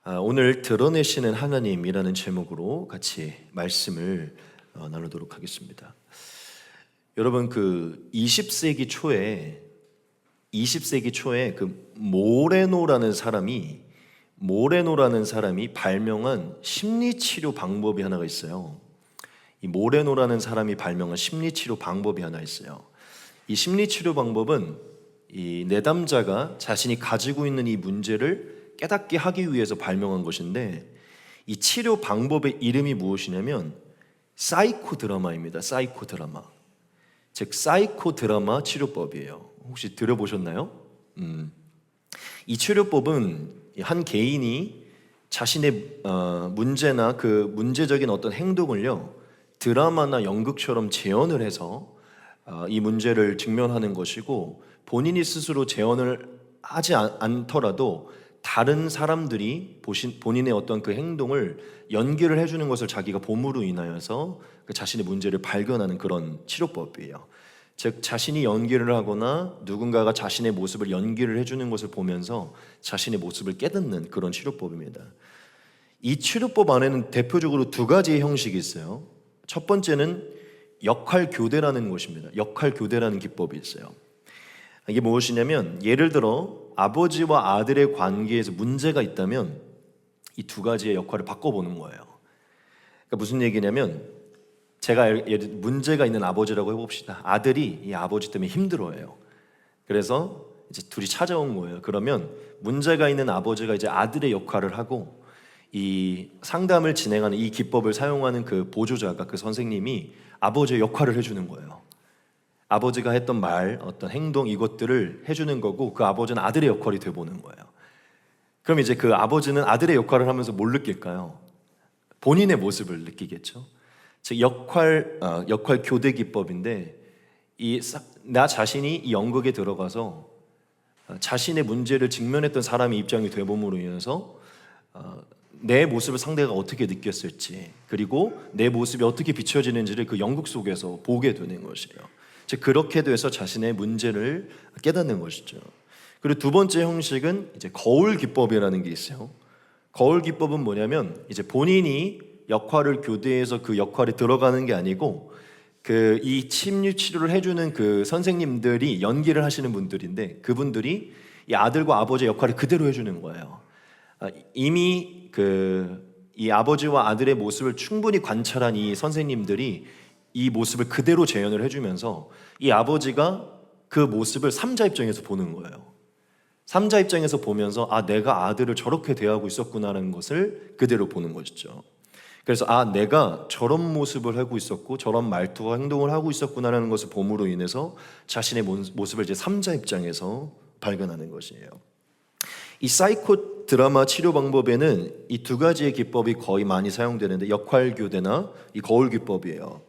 오늘 드러내시는 하나님이라는 제목으로 같이 말씀을 나누도록 하겠습니다. 여러분, 그 20세기 초에 그 모레노라는 사람이 발명한 심리치료 방법이 하나가 있어요. 이 모레노라는 사람이 발명한 심리치료 방법이 하나 있어요. 이 심리치료 방법은 이 내담자가 자신이 가지고 있는 이 문제를 깨닫게 하기 위해서 발명한 것인데, 이 치료 방법의 이름이 무엇이냐면 사이코드라마입니다. 사이코드라마, 즉 사이코드라마 치료법이에요. 혹시 들어보셨나요? 이 치료법은 한 개인이 자신의 문제나 그 문제적인 어떤 행동을요, 드라마나 연극처럼 재현을 해서 이 문제를 직면하는 것이고, 본인이 스스로 재현을 하지 않더라도 다른 사람들이 본인의 어떤 그 행동을 연기를 해주는 것을 자기가 봄으로 인하여서 그 자신의 문제를 발견하는 그런 치료법이에요. 즉, 자신이 연기를 하거나 누군가가 자신의 모습을 연기를 해주는 것을 보면서 자신의 모습을 깨닫는 그런 치료법입니다. 이 치료법 안에는 대표적으로 두 가지의 형식이 있어요. 첫 번째는 역할 교대라는 것입니다. 역할 교대라는 기법이 있어요. 이게 무엇이냐면, 예를 들어 아버지와 아들의 관계에서 문제가 있다면 이 두 가지의 역할을 바꿔보는 거예요. 그러니까 무슨 얘기냐면, 제가 문제가 있는 아버지라고 해봅시다. 아들이 이 아버지 때문에 힘들어해요. 그래서 이제 둘이 찾아온 거예요. 그러면 문제가 있는 아버지가 이제 아들의 역할을 하고, 이 상담을 진행하는 이 기법을 사용하는 그 보조자가, 그 선생님이 아버지의 역할을 해주는 거예요. 아버지가 했던 말, 어떤 행동, 이것들을 해주는 거고, 그 아버지는 아들의 역할이 돼보는 거예요. 그럼 이제 그 아버지는 아들의 역할을 하면서 뭘 느낄까요? 본인의 모습을 느끼겠죠. 즉, 역할 교대 기법인데, 나 자신이 이 연극에 들어가서 자신의 문제를 직면했던 사람의 입장이 되봄으로 인해서 내 모습을 상대가 어떻게 느꼈을지, 그리고 내 모습이 어떻게 비춰지는지를 그 연극 속에서 보게 되는 것이에요. 즉, 그렇게 돼서 자신의 문제를 깨닫는 것이죠. 그리고 두 번째 형식은 이제 거울 기법이라는 게 있어요. 거울 기법은 뭐냐면, 이제 본인이 역할을 교대해서 그 역할에 들어가는 게 아니고, 이 심리 치료를 해주는 그 선생님들이 연기를 하시는 분들인데, 그분들이 이 아들과 아버지의 역할을 그대로 해주는 거예요. 이미 이 아버지와 아들의 모습을 충분히 관찰한 이 선생님들이 이 모습을 그대로 재현을 해주면서 이 아버지가 그 모습을 삼자 입장에서 보는 거예요. 삼자 입장에서 보면서, 내가 아들을 저렇게 대하고 있었구나라는 것을 그대로 보는 것이죠. 그래서 내가 저런 모습을 하고 있었고 저런 말투와 행동을 하고 있었구나라는 것을 봄으로 인해서 자신의 모습을 이제 삼자 입장에서 발견하는 것이에요. 이 사이코 드라마 치료 방법에는 이 두 가지의 기법이 거의 많이 사용되는데, 역할 교대나 이 거울 기법이에요.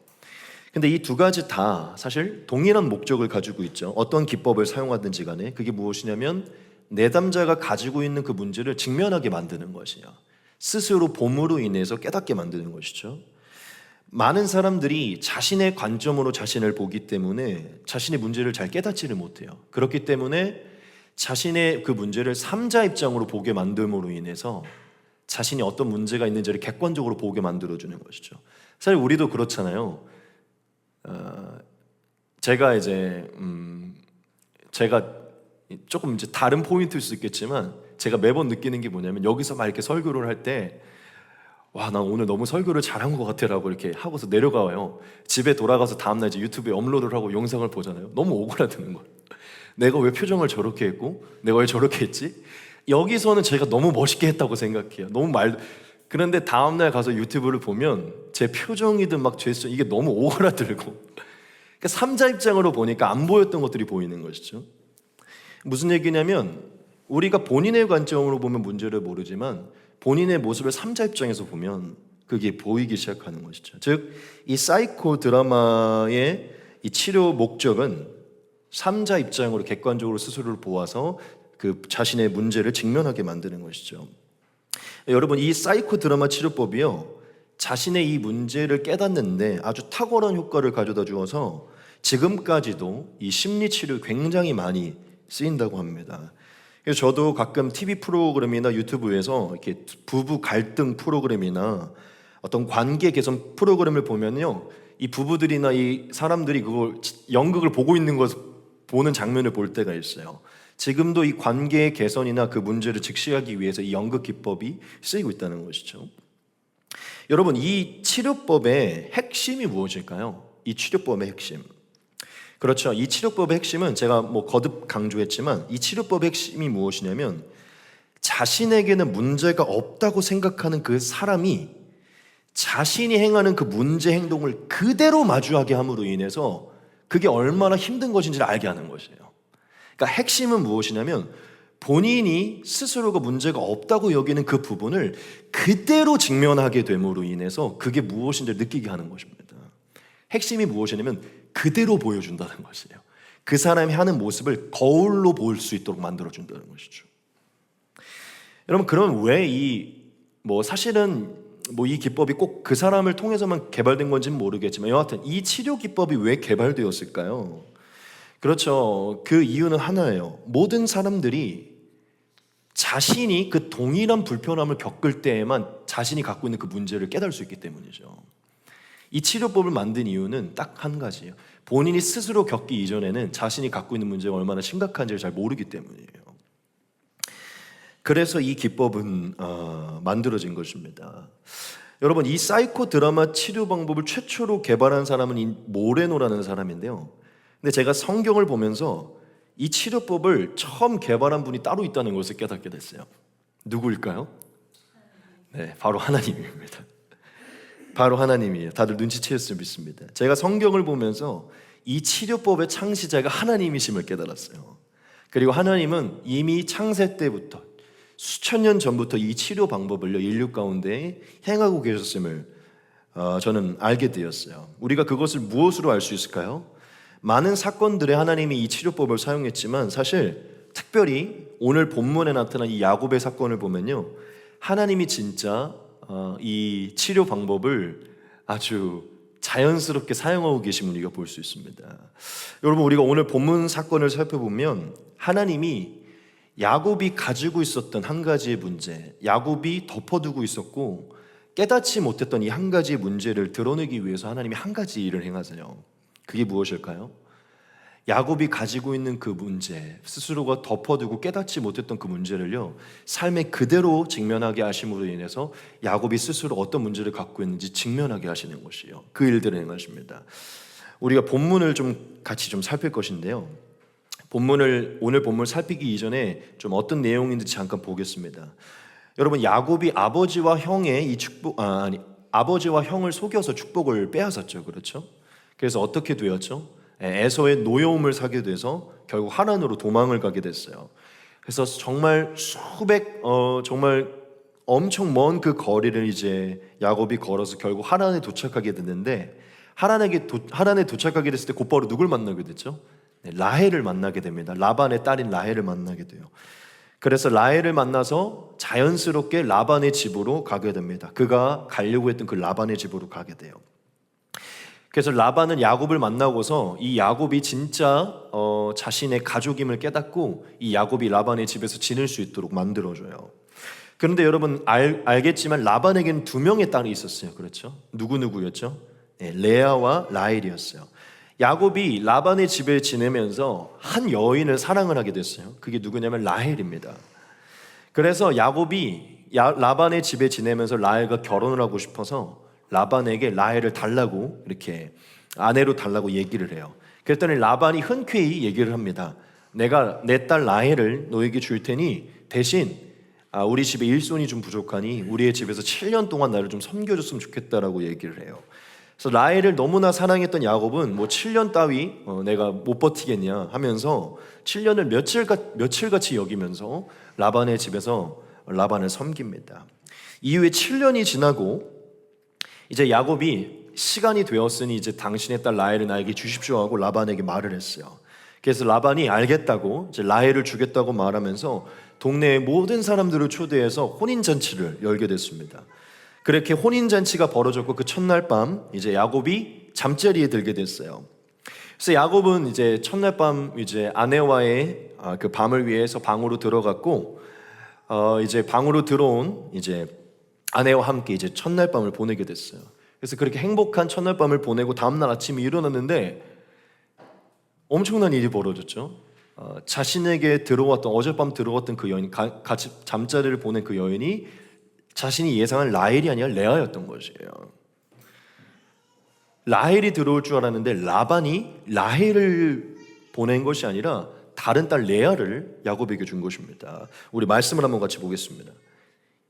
근데 이 두 가지 다 사실 동일한 목적을 가지고 있죠. 어떤 기법을 사용하든지 간에 그게 무엇이냐면, 내담자가 가지고 있는 그 문제를 직면하게 만드는 것이에요. 스스로 봄으로 인해서 깨닫게 만드는 것이죠. 많은 사람들이 자신의 관점으로 자신을 보기 때문에 자신의 문제를 잘 깨닫지를 못해요. 그렇기 때문에 자신의 그 문제를 삼자 입장으로 보게 만듦으로 인해서 자신이 어떤 문제가 있는지를 객관적으로 보게 만들어주는 것이죠. 사실 우리도 그렇잖아요. 제가 조금 이제 다른 포인트일 수 있겠지만, 제가 매번 느끼는 게 뭐냐면, 여기서 막 이렇게 설교를 할 때, 난 오늘 너무 설교를 잘한 것 같아라고 이렇게 하고서 내려가요. 집에 돌아가서 다음날 이제 유튜브에 업로드를 하고 영상을 보잖아요. 너무 오그라드는 거예요. 내가 왜 표정을 저렇게 했고, 내가 왜 저렇게 했지? 여기서는 제가 너무 멋있게 했다고 생각해요. 그런데 다음날 가서 유튜브를 보면 제 표정이든 막 제스처, 이게 너무 오그라들고, 그러니까 삼자 입장으로 보니까 안 보였던 것들이 보이는 것이죠. 무슨 얘기냐면, 우리가 본인의 관점으로 보면 문제를 모르지만 본인의 모습을 삼자 입장에서 보면 그게 보이기 시작하는 것이죠. 즉, 이 사이코 드라마의 이 치료 목적은 삼자 입장으로 객관적으로 스스로를 보아서 그 자신의 문제를 직면하게 만드는 것이죠. 여러분, 이 사이코 드라마 치료법이요, 자신의 이 문제를 깨닫는데 아주 탁월한 효과를 가져다 주어서 지금까지도 이 심리 치료 굉장히 많이 쓰인다고 합니다. 그래서 저도 가끔 TV 프로그램이나 유튜브에서 이렇게 부부 갈등 프로그램이나 어떤 관계 개선 프로그램을 보면요, 이 부부들이나 이 사람들이 그걸 연극을 보고 있는 것을 보는 장면을 볼 때가 있어요. 지금도 이 관계 개선이나 그 문제를 직시하기 위해서 이 연극 기법이 쓰이고 있다는 것이죠. 여러분, 이 치료법의 핵심이 무엇일까요? 이 치료법의 핵심. 그렇죠. 이 치료법의 핵심은 제가 거듭 강조했지만 이 치료법의 핵심이 무엇이냐면 자신에게는 문제가 없다고 생각하는 그 사람이 자신이 행하는 그 문제 행동을 그대로 마주하게 함으로 인해서 그게 얼마나 힘든 것인지를 알게 하는 것이에요. 그러니까 핵심은 무엇이냐면 본인이 스스로가 문제가 없다고 여기는 그 부분을 그대로 직면하게 됨으로 인해서 그게 무엇인지를 느끼게 하는 것입니다. 핵심이 무엇이냐면 그대로 보여준다는 것이에요. 그 사람이 하는 모습을 거울로 볼 수 있도록 만들어준다는 것이죠. 여러분, 그럼 왜 사실은 이 기법이 꼭 그 사람을 통해서만 개발된 건지는 모르겠지만 여하튼 이 치료 기법이 왜 개발되었을까요? 그렇죠. 그 이유는 하나예요. 모든 사람들이 자신이 그 동일한 불편함을 겪을 때에만 자신이 갖고 있는 그 문제를 깨달을 수 있기 때문이죠. 이 치료법을 만든 이유는 딱 한 가지예요. 본인이 스스로 겪기 이전에는 자신이 갖고 있는 문제가 얼마나 심각한지를 잘 모르기 때문이에요. 그래서 이 기법은 만들어진 것입니다. 여러분, 이 사이코 드라마 치료 방법을 최초로 개발한 사람은 이 모레노라는 사람인데요. 근데 제가 성경을 보면서 이 치료법을 처음 개발한 분이 따로 있다는 것을 깨닫게 됐어요. 누구일까요? 네, 바로 하나님입니다. 바로 하나님이에요. 다들 눈치채셨으면 믿습니다. 제가 성경을 보면서 이 치료법의 창시자가 하나님이심을 깨달았어요. 그리고 하나님은 이미 창세 때부터 수천 년 전부터 이 치료 방법을 인류 가운데 행하고 계셨음을 저는 알게 되었어요. 우리가 그것을 무엇으로 알 수 있을까요? 많은 사건들에 하나님이 이 치료법을 사용했지만 사실 특별히 오늘 본문에 나타난 이 야곱의 사건을 보면요, 하나님이 진짜 이 치료 방법을 아주 자연스럽게 사용하고 계심을 우리가 볼 수 있습니다. 여러분, 우리가 오늘 본문 사건을 살펴보면 하나님이 야곱이 가지고 있었던 한 가지의 문제, 야곱이 덮어두고 있었고 깨닫지 못했던 이 한 가지의 문제를 드러내기 위해서 하나님이 한 가지 일을 행하세요. 그게 무엇일까요? 야곱이 가지고 있는 그 문제, 스스로가 덮어두고 깨닫지 못했던 그 문제를요, 삶에 그대로 직면하게 하심으로 인해서 야곱이 스스로 어떤 문제를 갖고 있는지 직면하게 하시는 것이에요. 그 일들을 행하십니다. 우리가 본문을 같이 살필 것인데요, 오늘 본문을 살피기 이전에 좀 어떤 내용인지 잠깐 보겠습니다. 여러분, 야곱이 아버지와 형을 속여서 축복을 빼앗았죠. 그렇죠? 그래서 어떻게 되었죠? 에서의 노여움을 사게 돼서 결국 하란으로 도망을 가게 됐어요. 그래서 정말 정말 엄청 먼 그 거리를 이제 야곱이 걸어서 결국 하란에 도착하게 됐는데, 하란에 도착하게 됐을 때 곧바로 누굴 만나게 됐죠? 라헬을 만나게 됩니다. 라반의 딸인 라헬을 만나게 돼요. 그래서 라헬을 만나서 자연스럽게 라반의 집으로 가게 됩니다. 그가 가려고 했던 그 라반의 집으로 가게 돼요. 그래서 라반은 야곱을 만나고서 이 야곱이 진짜 자신의 가족임을 깨닫고 이 야곱이 라반의 집에서 지낼 수 있도록 만들어줘요. 그런데 여러분 알겠지만 라반에게는 두 명의 딸이 있었어요. 그렇죠? 누구였죠? 네, 레아와 라헬이었어요. 야곱이 라반의 집에 지내면서 한 여인을 사랑을 하게 됐어요. 그게 누구냐면 라헬입니다. 그래서 야곱이 라반의 집에 지내면서 라헬과 결혼을 하고 싶어서 라반에게 라헬을 달라고, 이렇게 아내로 달라고 얘기를 해요. 그랬더니 라반이 흔쾌히 얘기를 합니다. 내가 내 딸 라헬을 너에게 줄 테니 대신 우리 집에 일손이 좀 부족하니 우리의 집에서 7년 동안 나를 좀 섬겨줬으면 좋겠다라고 얘기를 해요. 그래서 라헬을 너무나 사랑했던 야곱은 7년 따위 내가 못 버티겠냐 하면서 7년을 며칠같이 여기면서 라반의 집에서 라반을 섬깁니다. 이후에 7년이 지나고 이제 야곱이 시간이 되었으니 이제 당신의 딸 라헬을 나에게 주십시오 하고 라반에게 말을 했어요. 그래서 라반이 알겠다고 이제 라헬을 주겠다고 말하면서 동네의 모든 사람들을 초대해서 혼인잔치를 열게 됐습니다. 그렇게 혼인잔치가 벌어졌고 그 첫날 밤 이제 야곱이 잠자리에 들게 됐어요. 그래서 야곱은 이제 첫날 밤 이제 아내와의 그 밤을 위해서 방으로 들어갔고 이제 방으로 들어온 이제 아내와 함께 이제 첫날 밤을 보내게 됐어요. 그래서 그렇게 행복한 첫날 밤을 보내고 다음날 아침에 일어났는데 엄청난 일이 벌어졌죠. 자신에게 들어왔던 어젯밤 들어왔던 그 여인, 같이 잠자리를 보낸 그 여인이 자신이 예상한 라헬이 아니라 레아였던 것이에요. 라헬이 들어올 줄 알았는데 라반이 라헬을 보낸 것이 아니라 다른 딸 레아를 야곱에게 준 것입니다. 우리 말씀을 한번 같이 보겠습니다.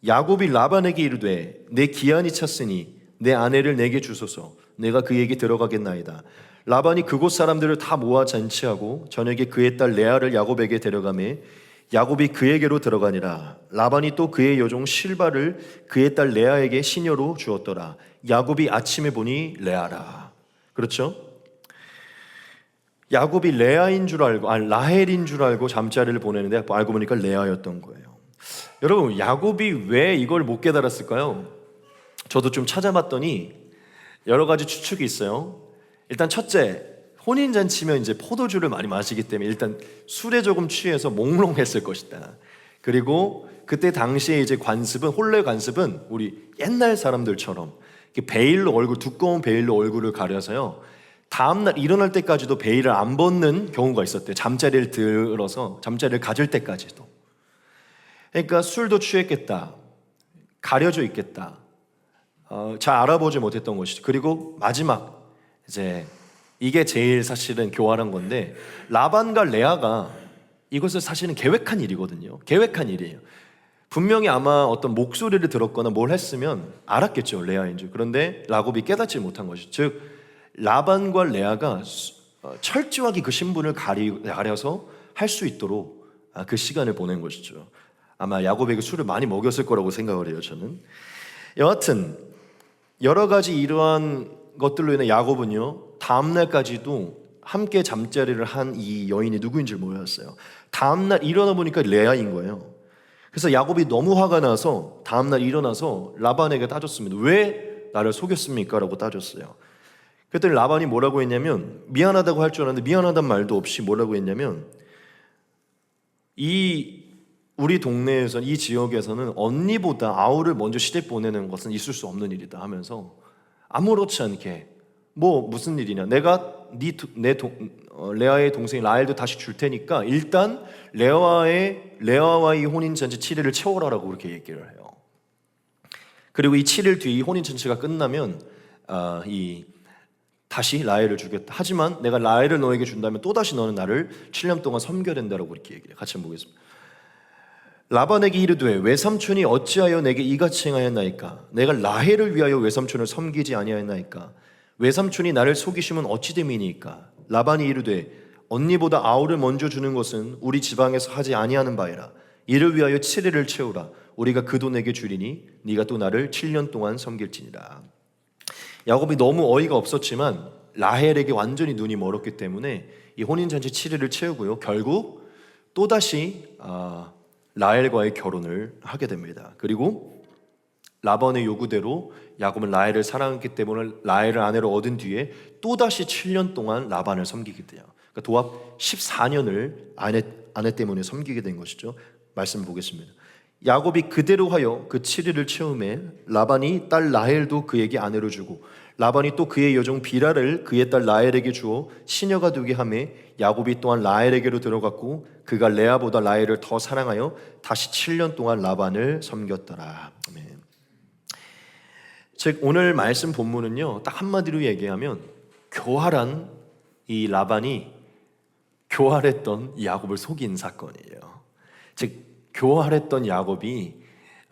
야곱이 라반에게 이르되 내 기한이 찼으니 내 아내를 내게 주소서. 내가 그에게 들어가겠나이다. 라반이 그곳 사람들을 다 모아 잔치하고 저녁에 그의 딸 레아를 야곱에게 데려가매 야곱이 그에게로 들어가니라. 라반이 또 그의 여종 실바를 그의 딸 레아에게 시녀로 주었더라. 야곱이 아침에 보니 레아라. 그렇죠? 야곱이 레아인 줄 알고 라헬인 줄 알고 잠자리를 보내는데 알고 보니까 레아였던 거예요. 여러분, 야곱이 왜 이걸 못 깨달았을까요? 저도 좀 찾아봤더니 여러 가지 추측이 있어요. 일단 첫째, 혼인잔치면 이제 포도주를 많이 마시기 때문에 일단 술에 조금 취해서 몽롱했을 것이다. 그리고 그때 당시에 이제 관습은, 혼례 관습은 우리 옛날 사람들처럼 베일로 두꺼운 베일로 얼굴을 가려서요, 다음날 일어날 때까지도 베일을 안 벗는 경우가 있었대요. 잠자리를 들어서 잠자리를 가질 때까지도. 그러니까 술도 취했겠다, 가려져 있겠다, 잘 알아보지 못했던 것이죠. 그리고 마지막, 이제 이게 제일 사실은 교활한 건데, 라반과 레아가 이것을 사실은 계획한 일이거든요. 계획한 일이에요. 분명히 아마 어떤 목소리를 들었거나 뭘 했으면 알았겠죠, 레아인 줄. 그런데 야곱이 깨닫지 못한 것이죠. 즉 라반과 레아가 철저하게 그 신분을 가려서 할 수 있도록 그 시간을 보낸 것이죠. 아마 야곱에게 술을 많이 먹였을 거라고 생각을 해요, 저는. 여하튼 여러 가지 이러한 것들로 인해 야곱은요, 다음날까지도 함께 잠자리를 한 이 여인이 누구인지 몰랐어요. 다음날 일어나 보니까 레아인 거예요. 그래서 야곱이 너무 화가 나서 다음날 일어나서 라반에게 따졌습니다. 왜 나를 속였습니까? 라고 따졌어요. 그랬더니 라반이 뭐라고 했냐면, 미안하다고 할 줄 알았는데 미안하단 말도 없이 뭐라고 했냐면, 우리 동네에서, 이 지역에서는 언니보다 아우를 먼저 시집 보내는 것은 있을 수 없는 일이다 하면서 아무렇지 않게, 무슨 일이냐, 내가 레아의 동생 라헬도 다시 줄 테니까 일단 레아와의 혼인잔치 7일을 채워라라고 그렇게 얘기를 해요. 그리고 이 7일 뒤에 이 혼인잔치가 끝나면 다시 라헬을 주겠다. 하지만 내가 라헬을 너에게 준다면 또다시 너는 나를 7년 동안 섬겨야 된다라고 이렇게 얘기해요. 같이 한번 보겠습니다. 라반에게 이르되 외삼촌이 어찌하여 내게 이같이 행하였나이까? 내가 라헬을 위하여 외삼촌을 섬기지 아니하였나이까? 외삼촌이 나를 속이시면 어찌 됨이니까? 라반이 이르되 언니보다 아우를 먼저 주는 것은 우리 지방에서 하지 아니하는 바이라. 이를 위하여 7일을 채우라. 우리가 그 돈에게 주리니 네가 또 나를 7년 동안 섬길지니라. 야곱이 너무 어이가 없었지만 라헬에게 완전히 눈이 멀었기 때문에 이 혼인잔치 7일을 채우고요, 결국 또다시 라헬과의 결혼을 하게 됩니다. 그리고 라반의 요구대로 야곱은 라헬을 사랑했기 때문에 라헬을 아내로 얻은 뒤에 또다시 7년 동안 라반을 섬기게 돼요. 그러니까 도합 14년을 아내 때문에 섬기게 된 것이죠. 말씀 보겠습니다. 야곱이 그대로 하여 그 7일을 채우매 라반이 딸 라헬도 그에게 아내로 주고 라반이 또 그의 여종 비라를 그의 딸 라헬에게 주어 시녀가 되게 하매 야곱이 또한 라헬에게로 들어갔고 그가 레아보다 라헬을 더 사랑하여 다시 7년 동안 라반을 섬겼더라. 아멘. 즉 오늘 말씀 본문은요, 딱 한마디로 얘기하면 교활한 이 라반이 교활했던 야곱을 속인 사건이에요. 즉 교활했던 야곱이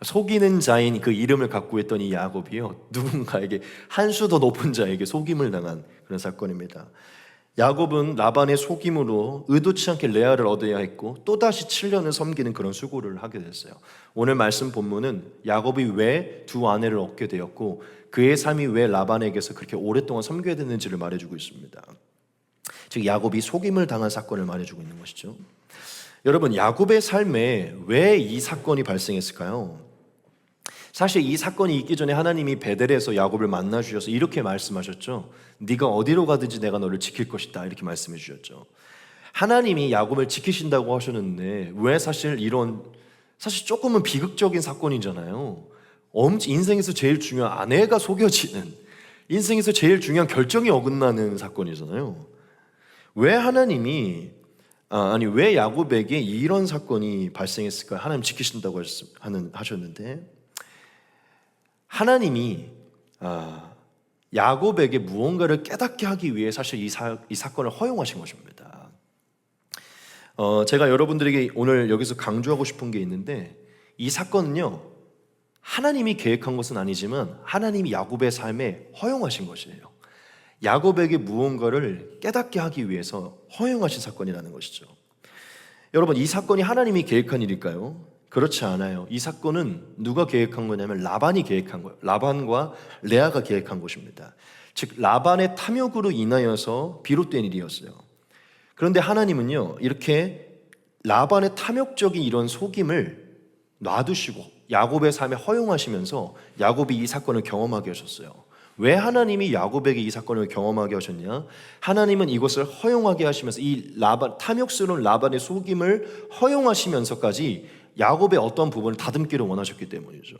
속이는 자인 그 이름을 갖고 있던 이 야곱이요, 누군가에게 한 수 더 높은 자에게 속임을 당한 그런 사건입니다. 야곱은 라반의 속임으로 의도치 않게 레아를 얻어야 했고 또다시 7년을 섬기는 그런 수고를 하게 됐어요. 오늘 말씀 본문은 야곱이 왜 두 아내를 얻게 되었고 그의 삶이 왜 라반에게서 그렇게 오랫동안 섬겨야 됐는지를 말해주고 있습니다. 즉 야곱이 속임을 당한 사건을 말해주고 있는 것이죠. 여러분, 야곱의 삶에 왜 이 사건이 발생했을까요? 사실 이 사건이 있기 전에 하나님이 베델에서 야곱을 만나 주셔서 이렇게 말씀하셨죠. 네가 어디로 가든지 내가 너를 지킬 것이다, 이렇게 말씀해 주셨죠. 하나님이 야곱을 지키신다고 하셨는데 왜 사실 조금은 비극적인 사건이잖아요. 인생에서 제일 중요한 아내가 속여지는, 인생에서 제일 중요한 결정이 어긋나는 사건이잖아요. 왜 왜 야곱에게 이런 사건이 발생했을까요? 하나님 지키신다고 하셨는데, 하나님이 야곱에게 무언가를 깨닫게 하기 위해 사실 이 사건을 허용하신 것입니다. 제가 여러분들에게 오늘 여기서 강조하고 싶은 게 있는데, 이 사건은요, 하나님이 계획한 것은 아니지만 하나님이 야곱의 삶에 허용하신 것이에요. 야곱에게 무언가를 깨닫게 하기 위해서 허용하신 사건이라는 것이죠. 여러분, 이 사건이 하나님이 계획한 일일까요? 그렇지 않아요. 이 사건은 누가 계획한 거냐면 라반이 계획한 거예요. 라반과 레아가 계획한 것입니다. 즉 라반의 탐욕으로 인하여서 비롯된 일이었어요. 그런데 하나님은요, 이렇게 라반의 탐욕적인 이런 속임을 놔두시고 야곱의 삶에 허용하시면서 야곱이 이 사건을 경험하게 하셨어요. 왜 하나님이 야곱에게 이 사건을 경험하게 하셨냐? 하나님은 이것을 허용하게 하시면서 이 탐욕스러운 라반의 속임을 허용하시면서까지 야곱의 어떤 부분을 다듬기를 원하셨기 때문이죠.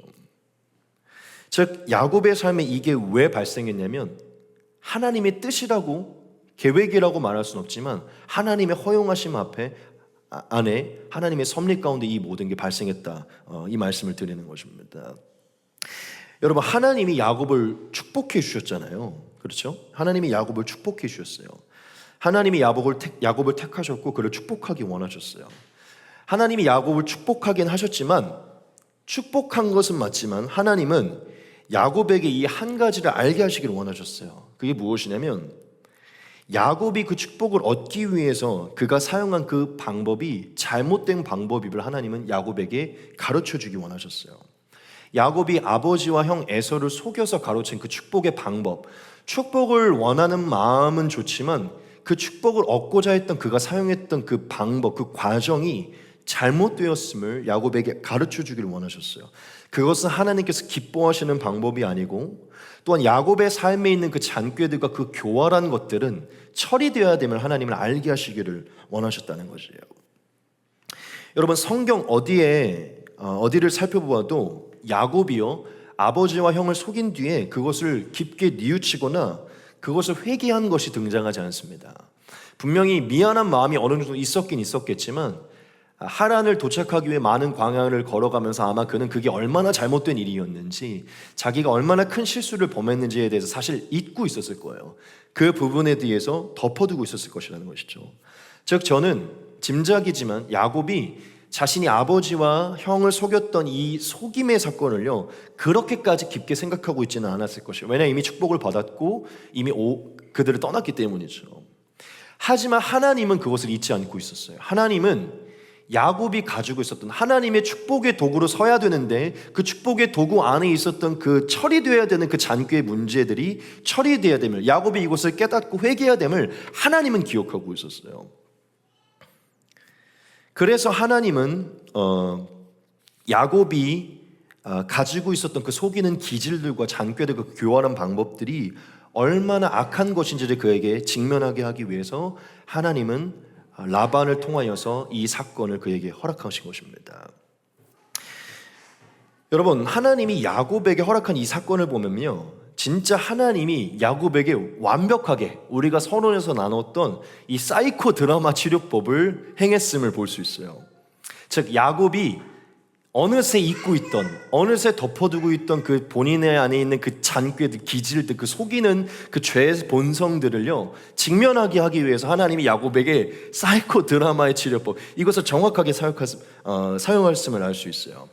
즉 야곱의 삶에 이게 왜 발생했냐면 하나님의 뜻이라고, 계획이라고 말할 수는 없지만 하나님의 허용하심 안에 하나님의 섭리 가운데 이 모든 게 발생했다, 이 말씀을 드리는 것입니다. 여러분, 하나님이 야곱을 축복해 주셨잖아요. 그렇죠? 하나님이 야곱을 축복해 주셨어요. 하나님이 야곱을 택하셨고 그를 축복하기 원하셨어요. 하나님이 야곱을 축복하긴 하셨지만, 축복한 것은 맞지만 하나님은 야곱에게 이 한 가지를 알게 하시기를 원하셨어요. 그게 무엇이냐면 야곱이 그 축복을 얻기 위해서 그가 사용한 그 방법이 잘못된 방법임을 하나님은 야곱에게 가르쳐 주기 원하셨어요. 야곱이 아버지와 형 에서를 속여서 가로챈 그 축복의 방법, 축복을 원하는 마음은 좋지만 그 축복을 얻고자 했던 그가 사용했던 그 방법, 그 과정이 잘못되었음을 야곱에게 가르쳐 주기를 원하셨어요. 그것은 하나님께서 기뻐하시는 방법이 아니고, 또한 야곱의 삶에 있는 그 잔꾀들과 그 교활한 것들은 처리되어야 됨을 하나님은 알게 하시기를 원하셨다는 것이에요. 여러분, 성경 어디를 살펴보아도 야곱이요, 아버지와 형을 속인 뒤에 그것을 깊게 뉘우치거나 그것을 회개한 것이 등장하지 않습니다. 분명히 미안한 마음이 어느 정도 있었긴 있었겠지만 하란을 도착하기 위해 많은 광야를 걸어가면서 아마 그는 그게 얼마나 잘못된 일이었는지, 자기가 얼마나 큰 실수를 범했는지에 대해서 사실 잊고 있었을 거예요. 그 부분에 대해서 덮어두고 있었을 것이라는 것이죠. 즉 저는 짐작이지만 야곱이 자신이 아버지와 형을 속였던 이 속임의 사건을요, 그렇게까지 깊게 생각하고 있지는 않았을 것이에요. 왜냐하면 이미 축복을 받았고 이미 그들을 떠났기 때문이죠. 하지만 하나님은 그것을 잊지 않고 있었어요. 하나님은 야곱이 가지고 있었던 하나님의 축복의 도구로 서야 되는데, 그 축복의 도구 안에 있었던 그 처리되어야 되는 그 잔꾀의 문제들이 처리되어야 됨을, 야곱이 이것을 깨닫고 회개해야 됨을 하나님은 기억하고 있었어요. 그래서 하나님은 야곱이 가지고 있었던 그 속이는 기질들과 잔꾀들과 그 교활한 방법들이 얼마나 악한 것인지를 그에게 직면하게 하기 위해서 하나님은 라반을 통하여서 이 사건을 그에게 허락하신 것입니다. 여러분, 하나님이 야곱에게 허락한 이 사건을 보면요, 진짜 하나님이 야곱에게 완벽하게 우리가 서론에서 나눴던 이 사이코 드라마 치료법을 행했음을 볼 수 있어요. 즉 야곱이 어느새 잊고 있던, 어느새 덮어두고 있던 그 본인의 안에 있는 그 잔꾀들, 기질들, 그 속이는 그 죄의 본성들을요 직면하게 하기 위해서 하나님이 야곱에게 사이코 드라마의 치료법, 이것을 정확하게 사용했음을 알 수 있어요.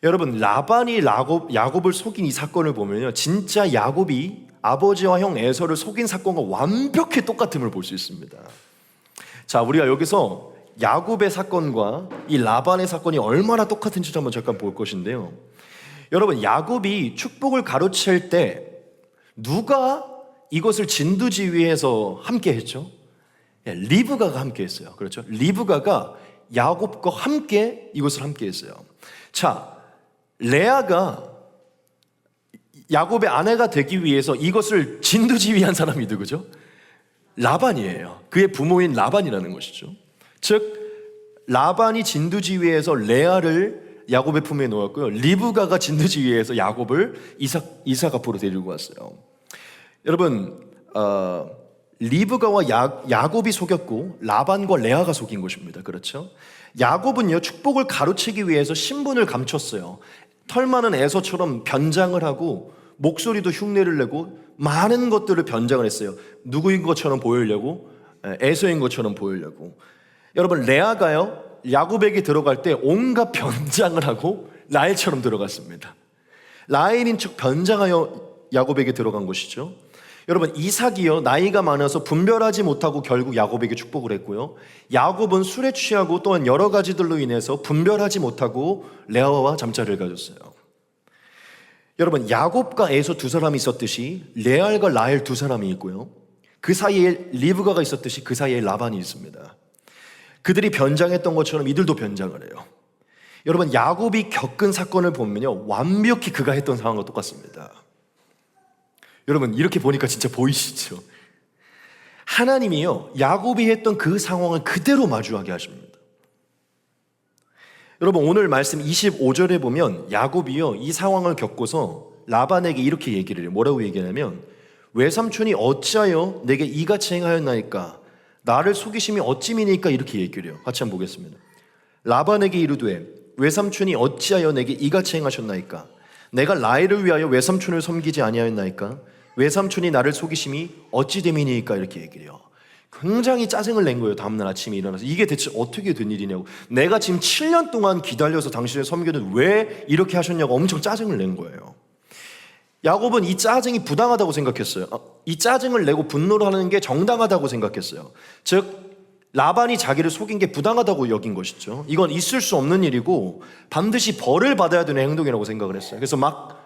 여러분, 라반이 야곱을 속인 이 사건을 보면요, 진짜 야곱이 아버지와 형 에서를 속인 사건과 완벽히 똑같음을 볼 수 있습니다. 자, 우리가 여기서 야곱의 사건과 이 라반의 사건이 얼마나 똑같은지 한번 잠깐 볼 것인데요, 여러분, 야곱이 축복을 가로챌 때 누가 이것을 진두지휘해서 함께 했죠? 리브가가 함께 했어요. 그렇죠? 리브가가 야곱과 함께 이것을 함께 했어요. 자, 레아가 야곱의 아내가 되기 위해서 이것을 진두지휘한 사람이 누구죠? 라반이에요. 그의 부모인 라반이라는 것이죠. 즉 라반이 진두지휘에서 레아를 야곱의 품에 놓았고요, 리브가가 진두지휘에서 야곱을 이삭 앞으로 데리고 왔어요. 여러분, 리브가와 야곱이 속였고 라반과 레아가 속인 것입니다. 그렇죠? 야곱은요, 축복을 가로채기 위해서 신분을 감췄어요. 털 많은 에서처럼 변장을 하고 목소리도 흉내를 내고 많은 것들을 변장을 했어요. 누구인 것처럼 보이려고, 에서인 것처럼 보이려고. 여러분, 레아가요, 야곱에게 들어갈 때 온갖 변장을 하고 라헬처럼 들어갔습니다. 라헬인 척 변장하여 야곱에게 들어간 것이죠. 여러분, 이삭이요, 나이가 많아서 분별하지 못하고 결국 야곱에게 축복을 했고요, 야곱은 술에 취하고 또한 여러 가지들로 인해서 분별하지 못하고 레아와 잠자리를 가졌어요. 여러분, 야곱과 에서 두 사람이 있었듯이 레알과 라헬 두 사람이 있고요, 그 사이에 리브가가 있었듯이 그 사이에 라반이 있습니다. 그들이 변장했던 것처럼 이들도 변장을 해요. 여러분, 야곱이 겪은 사건을 보면요, 완벽히 그가 했던 상황과 똑같습니다. 여러분, 이렇게 보니까 진짜 보이시죠? 하나님이요, 야곱이 했던 그 상황을 그대로 마주하게 하십니다. 여러분, 오늘 말씀 25절에 보면 야곱이요, 이 상황을 겪고서 라반에게 이렇게 얘기를 해요. 뭐라고 얘기하냐면, 외삼촌이 어찌하여 내게 이같이 행하였나이까? 나를 속이심이 어찌미니까? 이렇게 얘기를 해요. 같이 한번 보겠습니다. 라반에게 이르되 외삼촌이 어찌하여 내게 이같이 행하셨나이까? 내가 라헬을 위하여 외삼촌을 섬기지 아니하였나이까? 외삼촌이 나를 속이심이 어찌 됨이니까? 이렇게 얘기를 해요. 굉장히 짜증을 낸 거예요. 다음날 아침에 일어나서 이게 대체 어떻게 된 일이냐고, 내가 지금 7년 동안 기다려서 당신을 섬겼는데 왜 이렇게 하셨냐고 엄청 짜증을 낸 거예요. 야곱은 이 짜증이 부당하다고 생각했어요. 이 짜증을 내고 분노를 하는 게 정당하다고 생각했어요. 즉 라반이 자기를 속인 게 부당하다고 여긴 것이죠. 이건 있을 수 없는 일이고 반드시 벌을 받아야 되는 행동이라고 생각을 했어요. 그래서 막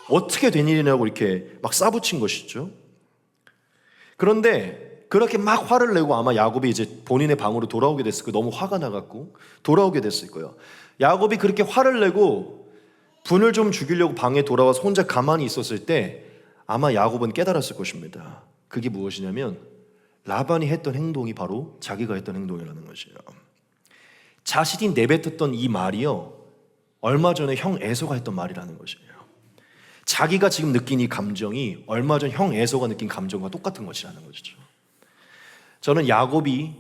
어떻게 된 일이냐고 이렇게 막 싸붙인 것이죠. 그런데 그렇게 막 화를 내고 아마 야곱이 이제 본인의 방으로 돌아오게 됐을 거예요. 너무 화가 나갖고 돌아오게 됐을 거예요. 야곱이 그렇게 화를 내고 분을 좀 죽이려고 방에 돌아와서 혼자 가만히 있었을 때 아마 야곱은 깨달았을 것입니다. 그게 무엇이냐면 라반이 했던 행동이 바로 자기가 했던 행동이라는 것이에요. 자신이 내뱉었던 이 말이요, 얼마 전에 형 에서가 했던 말이라는 것이에요. 자기가 지금 느낀 이 감정이 얼마 전 형 에서가 느낀 감정과 똑같은 것이라는 것이죠. 저는 야곱이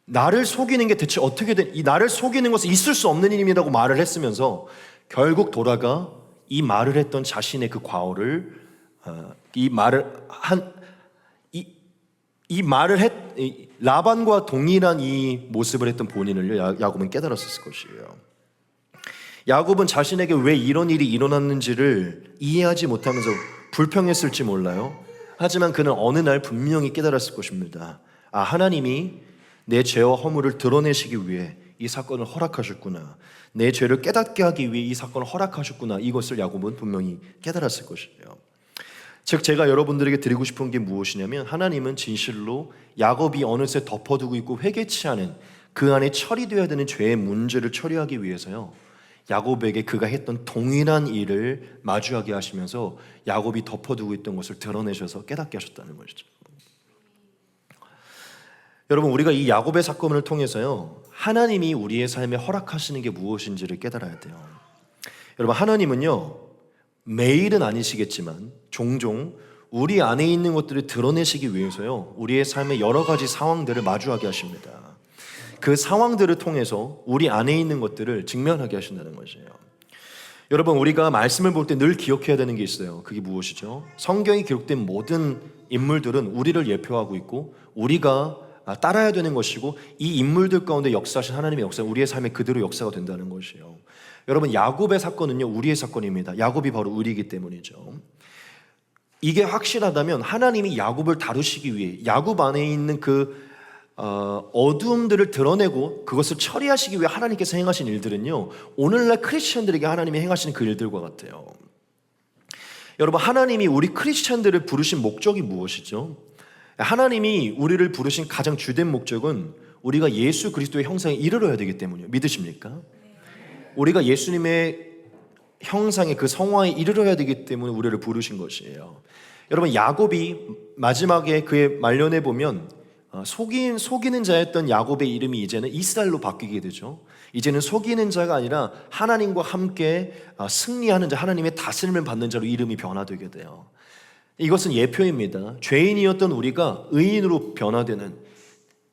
나를 속이는 게 대체 어떻게 이 나를 속이는 것은 있을 수 없는 일이라고 말을 했으면서 결국 돌아가 이 말을 했던 자신의 그 과오를 라반과 동일한 이 모습을 했던 본인을 야곱은 깨달았을 것이에요. 야곱은 자신에게 왜 이런 일이 일어났는지를 이해하지 못하면서 불평했을지 몰라요. 하지만 그는 어느 날 분명히 깨달았을 것입니다. 하나님이 내 죄와 허물을 드러내시기 위해 이 사건을 허락하셨구나, 내 죄를 깨닫게 하기 위해 이 사건을 허락하셨구나, 이것을 야곱은 분명히 깨달았을 것이에요. 즉 제가 여러분들에게 드리고 싶은 게 무엇이냐면, 하나님은 진실로 야곱이 어느새 덮어두고 있고 회개치 않은 그 안에 처리되어야 되는 죄의 문제를 처리하기 위해서요, 야곱에게 그가 했던 동일한 일을 마주하게 하시면서 야곱이 덮어두고 있던 것을 드러내셔서 깨닫게 하셨다는 것이죠. 여러분, 우리가 이 야곱의 사건을 통해서요, 하나님이 우리의 삶에 허락하시는 게 무엇인지를 깨달아야 돼요. 여러분, 하나님은요, 매일은 아니시겠지만 종종 우리 안에 있는 것들을 드러내시기 위해서요, 우리의 삶의 여러 가지 상황들을 마주하게 하십니다. 그 상황들을 통해서 우리 안에 있는 것들을 직면하게 하신다는 것이에요. 여러분, 우리가 말씀을 볼 때 늘 기억해야 되는 게 있어요. 그게 무엇이죠? 성경에 기록된 모든 인물들은 우리를 예표하고 있고 우리가 따라야 되는 것이고, 이 인물들 가운데 역사하신 하나님의 역사는 우리의 삶에 그대로 역사가 된다는 것이에요. 여러분, 야곱의 사건은요, 우리의 사건입니다. 야곱이 바로 우리이기 때문이죠. 이게 확실하다면 하나님이 야곱을 다루시기 위해 야곱 안에 있는 그 어두움들을 드러내고 그것을 처리하시기 위해 하나님께서 행하신 일들은요, 오늘날 크리스천들에게 하나님이 행하시는 그 일들과 같아요. 여러분, 하나님이 우리 크리스천들을 부르신 목적이 무엇이죠? 하나님이 우리를 부르신 가장 주된 목적은 우리가 예수 그리스도의 형상에 이르러야 되기 때문이에요. 믿으십니까? 우리가 예수님의 형상의 그 성화에 이르러야 되기 때문에 우리를 부르신 것이에요. 여러분, 야곱이 마지막에 그의 말년에 보면 속이는 자였던 야곱의 이름이 이제는 이스라엘로 바뀌게 되죠. 이제는 속이는 자가 아니라 하나님과 함께 승리하는 자, 하나님의 다스림을 받는 자로 이름이 변화되게 돼요. 이것은 예표입니다. 죄인이었던 우리가 의인으로 변화되는,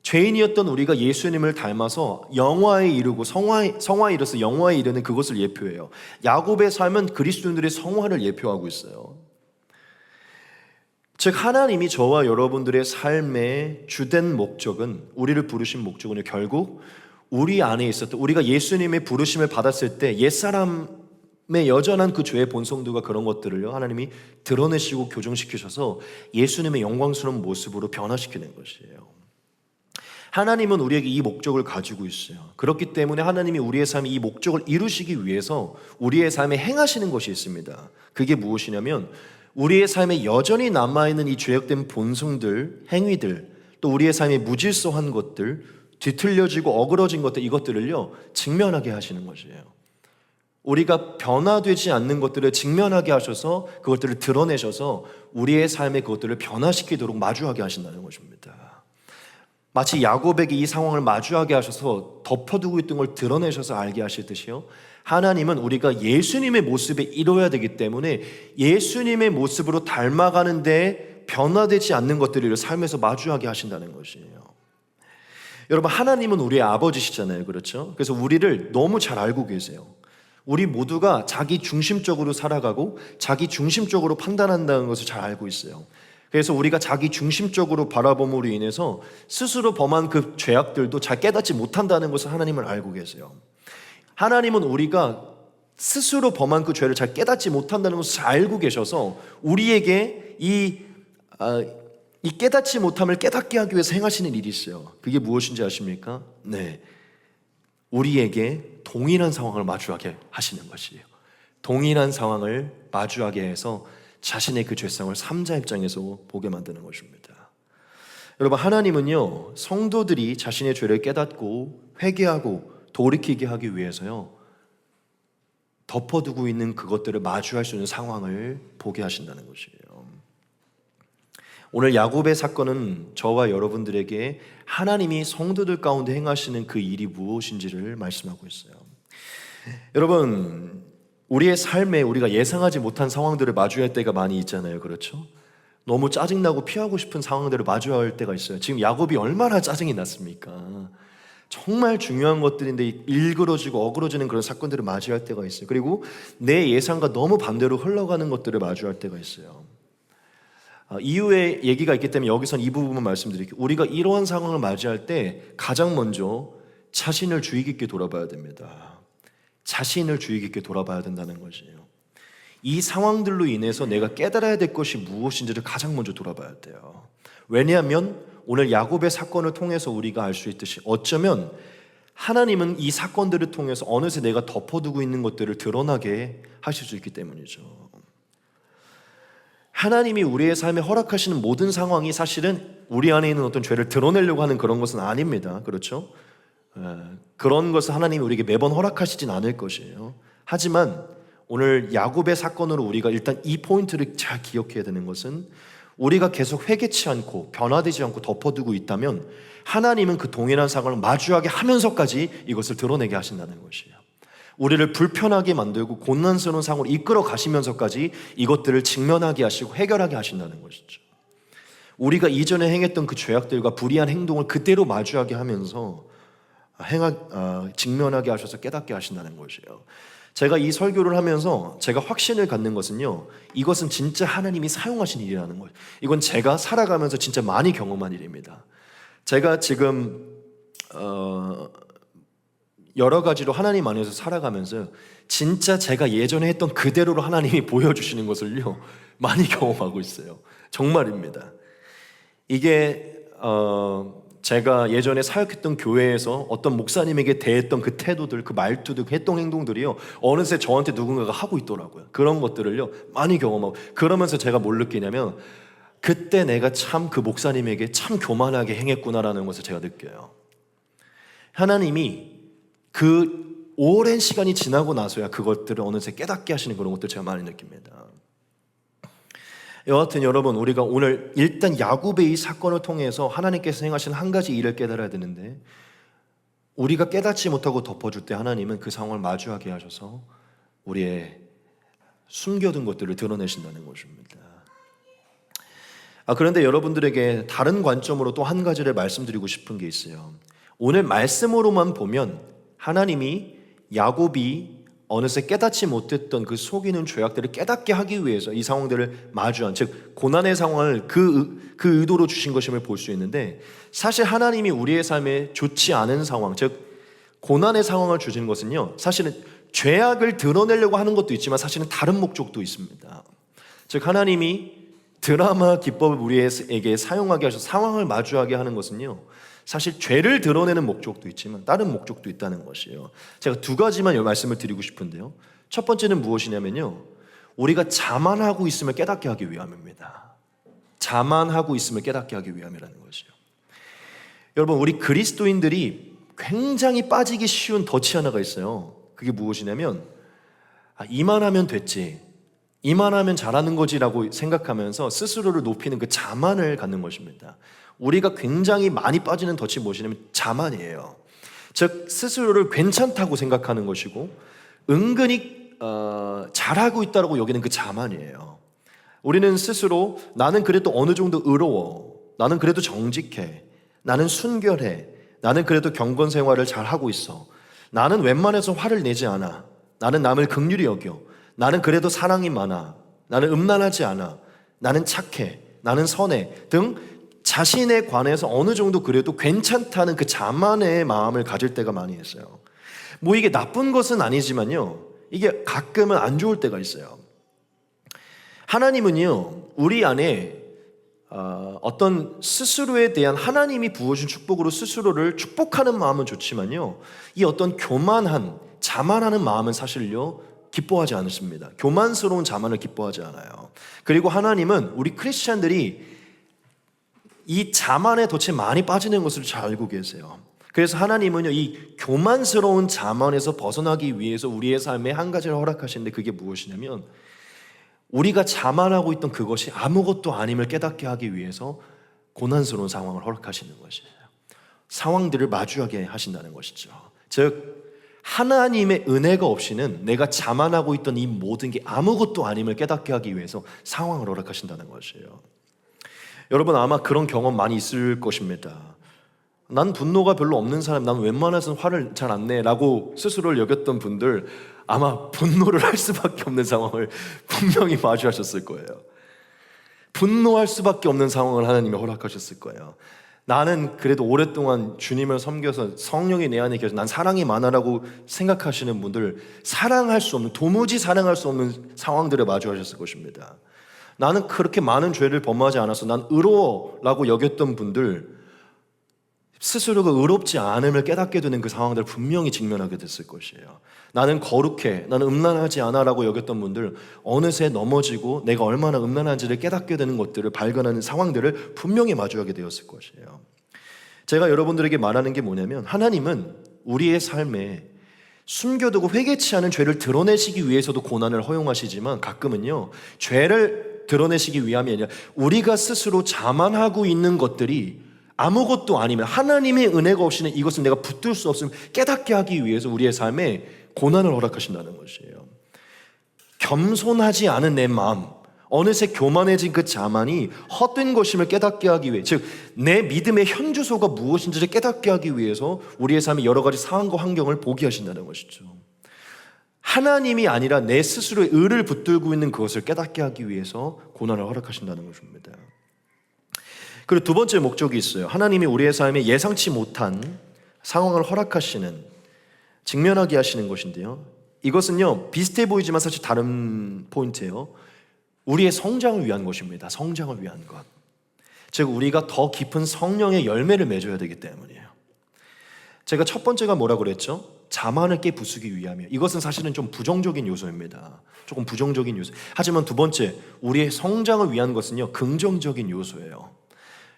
죄인이었던 우리가 예수님을 닮아서 영화에 이르고 성화에 이르서 영화에 이르는 그것을 예표해요. 야곱의 삶은 그리스도인들의 성화를 예표하고 있어요. 즉, 하나님이 저와 여러분들의 삶의 주된 목적은, 우리를 부르신 목적은 결국 우리 안에 있었던, 우리가 예수님의 부르심을 받았을 때 옛사람의 여전한 그 죄의 본성들과 그런 것들을요, 하나님이 드러내시고 교정시키셔서 예수님의 영광스러운 모습으로 변화시키는 것이에요. 하나님은 우리에게 이 목적을 가지고 있어요. 그렇기 때문에 하나님이 우리의 삶에 이 목적을 이루시기 위해서 우리의 삶에 행하시는 것이 있습니다. 그게 무엇이냐면, 우리의 삶에 여전히 남아있는 이 죄악된 본성들, 행위들, 또 우리의 삶에 무질서한 것들, 뒤틀려지고 어그러진 것들, 이것들을요 직면하게 하시는 것이에요. 우리가 변화되지 않는 것들을 직면하게 하셔서 그것들을 드러내셔서 우리의 삶에 그것들을 변화시키도록 마주하게 하신다는 것입니다. 마치 야곱에게 이 상황을 마주하게 하셔서 덮어두고 있던 걸 드러내셔서 알게 하시듯이요, 하나님은 우리가 예수님의 모습에 이뤄야 되기 때문에 예수님의 모습으로 닮아가는데 변화되지 않는 것들을 삶에서 마주하게 하신다는 것이에요. 여러분, 하나님은 우리의 아버지시잖아요. 그렇죠? 그래서 우리를 너무 잘 알고 계세요. 우리 모두가 자기 중심적으로 살아가고 자기 중심적으로 판단한다는 것을 잘 알고 있어요. 그래서 우리가 자기 중심적으로 바라봄으로 인해서 스스로 범한 그 죄악들도 잘 깨닫지 못한다는 것을 하나님은 알고 계세요. 하나님은 우리가 스스로 범한 그 죄를 잘 깨닫지 못한다는 것을 잘 알고 계셔서 우리에게 이 깨닫지 못함을 깨닫게 하기 위해서 행하시는 일이 있어요. 그게 무엇인지 아십니까? 네, 우리에게 동일한 상황을 마주하게 하시는 것이에요. 동일한 상황을 마주하게 해서 자신의 그 죄성을 삼자 입장에서 보게 만드는 것입니다. 여러분, 하나님은요, 성도들이 자신의 죄를 깨닫고 회개하고 돌이키게 하기 위해서요, 덮어두고 있는 그것들을 마주할 수 있는 상황을 보게 하신다는 것이에요. 오늘 야곱의 사건은 저와 여러분들에게 하나님이 성도들 가운데 행하시는 그 일이 무엇인지를 말씀하고 있어요. 여러분, 우리의 삶에 우리가 예상하지 못한 상황들을 마주할 때가 많이 있잖아요. 그렇죠? 너무 짜증나고 피하고 싶은 상황들을 마주할 때가 있어요. 지금 야곱이 얼마나 짜증이 났습니까? 정말 중요한 것들인데 일그러지고 어그러지는 그런 사건들을 맞이할 때가 있어요. 그리고 내 예상과 너무 반대로 흘러가는 것들을 마주할 때가 있어요. 이후에 얘기가 있기 때문에 여기선 이 부분만 말씀드릴게요. 우리가 이러한 상황을 맞이할 때 가장 먼저 자신을 주의 깊게 돌아봐야 됩니다. 자신을 주의 깊게 돌아봐야 된다는 것이에요. 이 상황들로 인해서 내가 깨달아야 될 것이 무엇인지를 가장 먼저 돌아봐야 돼요. 왜냐하면 오늘 야곱의 사건을 통해서 우리가 알 수 있듯이 어쩌면 하나님은 이 사건들을 통해서 어느새 내가 덮어두고 있는 것들을 드러나게 하실 수 있기 때문이죠. 하나님이 우리의 삶에 허락하시는 모든 상황이 사실은 우리 안에 있는 어떤 죄를 드러내려고 하는 그런 것은 아닙니다. 그렇죠? 그런 것을 하나님이 우리에게 매번 허락하시진 않을 것이에요. 하지만 오늘 야곱의 사건으로 우리가 일단 이 포인트를 잘 기억해야 되는 것은, 우리가 계속 회개치 않고 변화되지 않고 덮어두고 있다면 하나님은 그 동일한 상황을 마주하게 하면서까지 이것을 드러내게 하신다는 것이에요. 우리를 불편하게 만들고 곤란스러운 상황으로 이끌어 가시면서까지 이것들을 직면하게 하시고 해결하게 하신다는 것이죠. 우리가 이전에 행했던 그 죄악들과 불의한 행동을 그대로 마주하게 하면서 직면하게 하셔서 깨닫게 하신다는 것이에요. 제가 이 설교를 하면서 제가 확신을 갖는 것은요, 이것은 진짜 하나님이 사용하신 일이라는 거예요. 이건 제가 살아가면서 진짜 많이 경험한 일입니다. 제가 지금 여러 가지로 하나님 안에서 살아가면서 진짜 제가 예전에 했던 그대로로 하나님이 보여주시는 것을요 많이 경험하고 있어요. 정말입니다. 이게 제가 예전에 사역했던 교회에서 어떤 목사님에게 대했던 그 태도들, 그 말투들, 했던 행동들이요 어느새 저한테 누군가가 하고 있더라고요. 그런 것들을요 많이 경험하고, 그러면서 제가 뭘 느끼냐면 그때 내가 참 그 목사님에게 참 교만하게 행했구나라는 것을 제가 느껴요. 하나님이 그 오랜 시간이 지나고 나서야 그것들을 어느새 깨닫게 하시는 그런 것들 제가 많이 느낍니다. 여하튼 여러분, 우리가 오늘 일단 야곱의 이 사건을 통해서 하나님께서 행하신 한 가지 일을 깨달아야 되는데, 우리가 깨닫지 못하고 덮어줄 때 하나님은 그 상황을 마주하게 하셔서 우리의 숨겨둔 것들을 드러내신다는 것입니다. 그런데 여러분들에게 다른 관점으로 또 한 가지를 말씀드리고 싶은 게 있어요. 오늘 말씀으로만 보면 하나님이 야곱이 어느새 깨닫지 못했던 그 속이는 죄악들을 깨닫게 하기 위해서 이 상황들을 마주한, 즉 고난의 상황을 그 의도로 주신 것임을 볼 수 있는데, 사실 하나님이 우리의 삶에 좋지 않은 상황, 즉 고난의 상황을 주시는 것은요, 사실은 죄악을 드러내려고 하는 것도 있지만 사실은 다른 목적도 있습니다. 즉 하나님이 드라마 기법을 우리에게 사용하게 하셔서 상황을 마주하게 하는 것은요, 사실 죄를 드러내는 목적도 있지만 다른 목적도 있다는 것이에요. 제가 두 가지만 말씀을 드리고 싶은데요. 첫 번째는 무엇이냐면요, 우리가 자만하고 있음을 깨닫게 하기 위함입니다. 자만하고 있음을 깨닫게 하기 위함이라는 것이요. 여러분, 우리 그리스도인들이 굉장히 빠지기 쉬운 덫이 하나가 있어요. 그게 무엇이냐면, 이만하면 됐지, 이만하면 잘하는 거지라고 생각하면서 스스로를 높이는 그 자만을 갖는 것입니다. 우리가 굉장히 많이 빠지는 덫이 무엇이냐면 자만이에요. 즉 스스로를 괜찮다고 생각하는 것이고 은근히 잘하고 있다고 여기는 그 자만이에요. 우리는 스스로 나는 그래도 어느 정도 의로워, 나는 그래도 정직해, 나는 순결해, 나는 그래도 경건 생활을 잘하고 있어, 나는 웬만해서 화를 내지 않아, 나는 남을 긍휼히 여겨, 나는 그래도 사랑이 많아, 나는 음란하지 않아, 나는 착해, 나는 선해 등 자신에 관해서 어느 정도 그래도 괜찮다는 그 자만의 마음을 가질 때가 많이 있어요. 뭐 이게 나쁜 것은 아니지만요, 이게 가끔은 안 좋을 때가 있어요. 하나님은요, 우리 안에 어떤 스스로에 대한 하나님이 부어준 축복으로 스스로를 축복하는 마음은 좋지만요, 이 어떤 교만한, 자만하는 마음은 사실요 기뻐하지 않으십니다. 교만스러운 자만을 기뻐하지 않아요. 그리고 하나님은 우리 크리스찬들이 이 자만의 덫에 많이 빠지는 것을 잘 알고 계세요. 그래서 하나님은요, 이 교만스러운 자만에서 벗어나기 위해서 우리의 삶에 한 가지를 허락하시는데, 그게 무엇이냐면 우리가 자만하고 있던 그것이 아무것도 아님을 깨닫게 하기 위해서 고난스러운 상황을 허락하시는 것이에요. 상황들을 마주하게 하신다는 것이죠. 즉 하나님의 은혜가 없이는 내가 자만하고 있던 이 모든 게 아무것도 아님을 깨닫게 하기 위해서 상황을 허락하신다는 것이에요. 여러분 아마 그런 경험 많이 있을 것입니다. 난 분노가 별로 없는 사람, 난 웬만해서는 화를 잘 안 내 라고 스스로를 여겼던 분들, 아마 분노를 할 수밖에 없는 상황을 분명히 마주하셨을 거예요. 분노할 수밖에 없는 상황을 하나님이 허락하셨을 거예요. 나는 그래도 오랫동안 주님을 섬겨서 성령이 내 안에 계셔서 난 사랑이 많아라고 생각하시는 분들, 사랑할 수 없는, 도무지 사랑할 수 없는 상황들을 마주하셨을 것입니다. 나는 그렇게 많은 죄를 범하지 않아서 난 의로워라고 여겼던 분들, 스스로가 의롭지 않음을 깨닫게 되는 그 상황들을 분명히 직면하게 됐을 것이에요. 나는 거룩해, 나는 음란하지 않아라고 여겼던 분들, 어느새 넘어지고 내가 얼마나 음란한지를 깨닫게 되는 것들을 발견하는 상황들을 분명히 마주하게 되었을 것이에요. 제가 여러분들에게 말하는 게 뭐냐면, 하나님은 우리의 삶에 숨겨두고 회개치 않은 죄를 드러내시기 위해서도 고난을 허용하시지만, 가끔은요 죄를 드러내시기 위함이 아니라 우리가 스스로 자만하고 있는 것들이 아무것도 아니면, 하나님의 은혜가 없이는 이것은 내가 붙들 수 없음을 깨닫게 하기 위해서 우리의 삶에 고난을 허락하신다는 것이에요. 겸손하지 않은 내 마음, 어느새 교만해진 그 자만이 헛된 것임을 깨닫게 하기 위해, 즉 내 믿음의 현주소가 무엇인지를 깨닫게 하기 위해서 우리의 삶에 여러 가지 상황과 환경을 보게 하신다는 것이죠. 하나님이 아니라 내 스스로의 의를 붙들고 있는 그것을 깨닫게 하기 위해서 고난을 허락하신다는 것입니다. 그리고 두 번째 목적이 있어요. 하나님이 우리의 삶에 예상치 못한 상황을 허락하시는, 직면하게 하시는 것인데요, 이것은요 비슷해 보이지만 사실 다른 포인트예요. 우리의 성장을 위한 것입니다. 성장을 위한 것. 즉 우리가 더 깊은 성령의 열매를 맺어야 되기 때문이에요. 제가 첫 번째가 뭐라고 그랬죠? 자만을 깨부수기 위함이에요. 이것은 사실은 좀 부정적인 요소입니다. 조금 부정적인 요소. 하지만 두 번째, 우리의 성장을 위한 것은요 긍정적인 요소예요.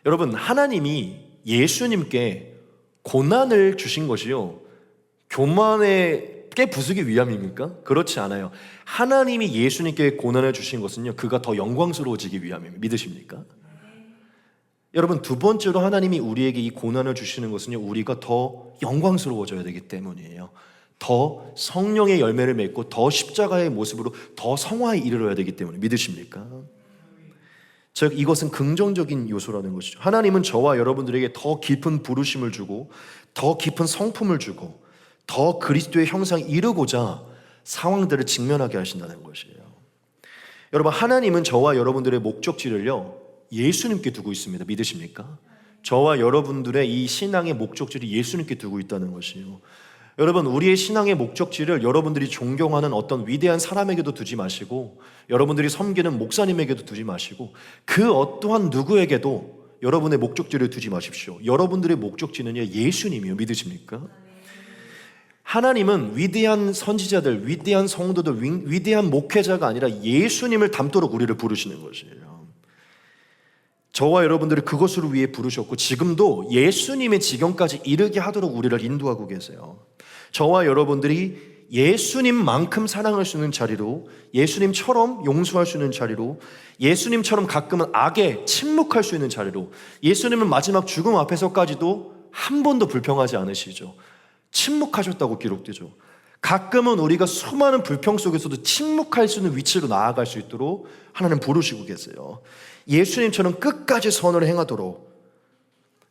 여러분, 하나님이 예수님께 고난을 주신 것이요 부수기 위함입니까? 그렇지 않아요. 하나님이 예수님께 고난을 주신 것은요, 그가 더 영광스러워지기 위함입니다. 믿으십니까? 여러분, 두 번째로 하나님이 우리에게 이 고난을 주시는 것은요, 우리가 더 영광스러워져야 되기 때문이에요. 더 성령의 열매를 맺고 더 십자가의 모습으로 더 성화에 이르러야 되기 때문에. 믿으십니까? 즉 이것은 긍정적인 요소라는 것이죠. 하나님은 저와 여러분들에게 더 깊은 부르심을 주고 더 깊은 성품을 주고 더 그리스도의 형상에 이르고자 상황들을 직면하게 하신다는 것이에요. 여러분, 하나님은 저와 여러분들의 목적지를요, 예수님께 두고 있습니다. 믿으십니까? 저와 여러분들의 이 신앙의 목적지를 예수님께 두고 있다는 것이에요. 여러분, 우리의 신앙의 목적지를 여러분들이 존경하는 어떤 위대한 사람에게도 두지 마시고 여러분들이 섬기는 목사님에게도 두지 마시고 그 어떠한 누구에게도 여러분의 목적지를 두지 마십시오. 여러분들의 목적지는요, 예수님이요. 믿으십니까? 하나님은 위대한 선지자들, 위대한 성도들, 위대한 목회자가 아니라 예수님을 닮도록 우리를 부르시는 것이에요. 저와 여러분들을 그것을 위해 부르셨고 지금도 예수님의 지경까지 이르게 하도록 우리를 인도하고 계세요. 저와 여러분들이 예수님만큼 사랑할 수 있는 자리로, 예수님처럼 용서할 수 있는 자리로, 예수님처럼 가끔은 악에 침묵할 수 있는 자리로, 예수님은 마지막 죽음 앞에서까지도 한 번도 불평하지 않으시죠. 침묵하셨다고 기록되죠. 가끔은 우리가 수많은 불평 속에서도 침묵할 수 있는 위치로 나아갈 수 있도록 하나님 부르시고 계세요. 예수님처럼 끝까지 선을 행하도록,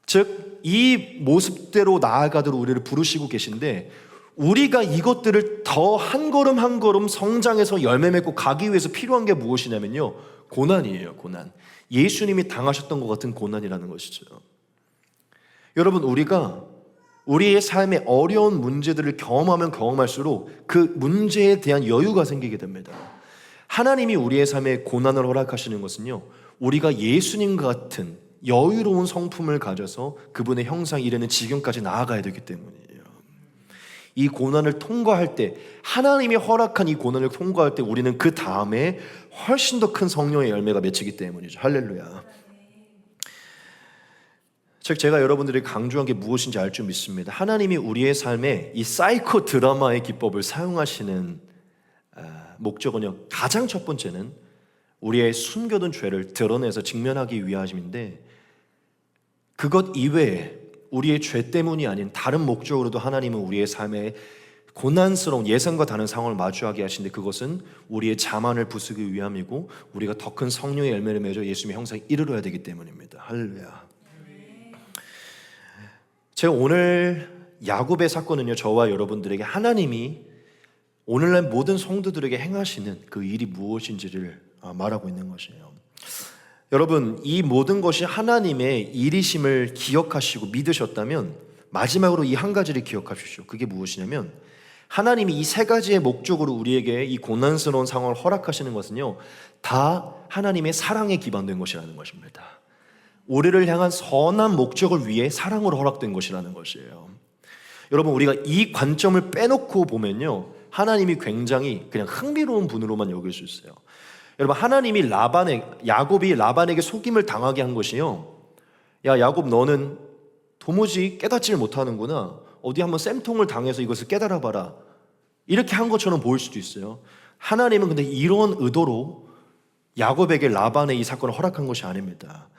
즉 이 모습대로 나아가도록 우리를 부르시고 계신데, 우리가 이것들을 더 한 걸음 한 걸음 성장해서 열매 맺고 가기 위해서 필요한 게 무엇이냐면요, 고난이에요. 고난. 예수님이 당하셨던 것 같은 고난이라는 것이죠. 여러분, 우리가 우리의 삶의 어려운 문제들을 경험하면 경험할수록 그 문제에 대한 여유가 생기게 됩니다. 하나님이 우리의 삶에 고난을 허락하시는 것은요, 우리가 예수님 같은 여유로운 성품을 가져서 그분의 형상에 이르는 지경까지 나아가야 되기 때문이에요. 이 고난을 통과할 때, 하나님이 허락한 이 고난을 통과할 때 우리는 그 다음에 훨씬 더 큰 성령의 열매가 맺히기 때문이죠. 할렐루야. 즉 제가 여러분들이 강조한 게 무엇인지 알 줄 믿습니다. 하나님이 우리의 삶에 이 사이코 드라마의 기법을 사용하시는 목적은요, 가장 첫 번째는 우리의 숨겨둔 죄를 드러내서 직면하기 위함인데, 그것 이외에 우리의 죄 때문이 아닌 다른 목적으로도 하나님은 우리의 삶에 고난스러운 예상과 다른 상황을 마주하게 하시는데, 그것은 우리의 자만을 부수기 위함이고 우리가 더 큰 성령의 열매를 맺어 예수님의 형상에 이르러야 되기 때문입니다. 할렐루야. 제가 오늘 야곱의 사건은요, 저와 여러분들에게 하나님이 오늘날 모든 성도들에게 행하시는 그 일이 무엇인지를 말하고 있는 것이에요. 여러분, 이 모든 것이 하나님의 일이심을 기억하시고 믿으셨다면 마지막으로 이 한 가지를 기억하십시오. 그게 무엇이냐면, 하나님이 이 세 가지의 목적으로 우리에게 이 고난스러운 상황을 허락하시는 것은요, 다 하나님의 사랑에 기반된 것이라는 것입니다. 우리를 향한 선한 목적을 위해 사랑으로 허락된 것이라는 것이에요. 여러분, 우리가 이 관점을 빼놓고 보면요, 하나님이 굉장히 그냥 흥미로운 분으로만 여길 수 있어요. 여러분, 하나님이 야곱이 라반에게 속임을 당하게 한 것이요, 야 야곱, 너는 도무지 깨닫지를 못하는구나, 어디 한번 쌤통을 당해서 이것을 깨달아봐라, 이렇게 한 것처럼 보일 수도 있어요. 하나님은 근데 이런 의도로 야곱에게 라반의 이 사건을 허락한 것이 아닙니다.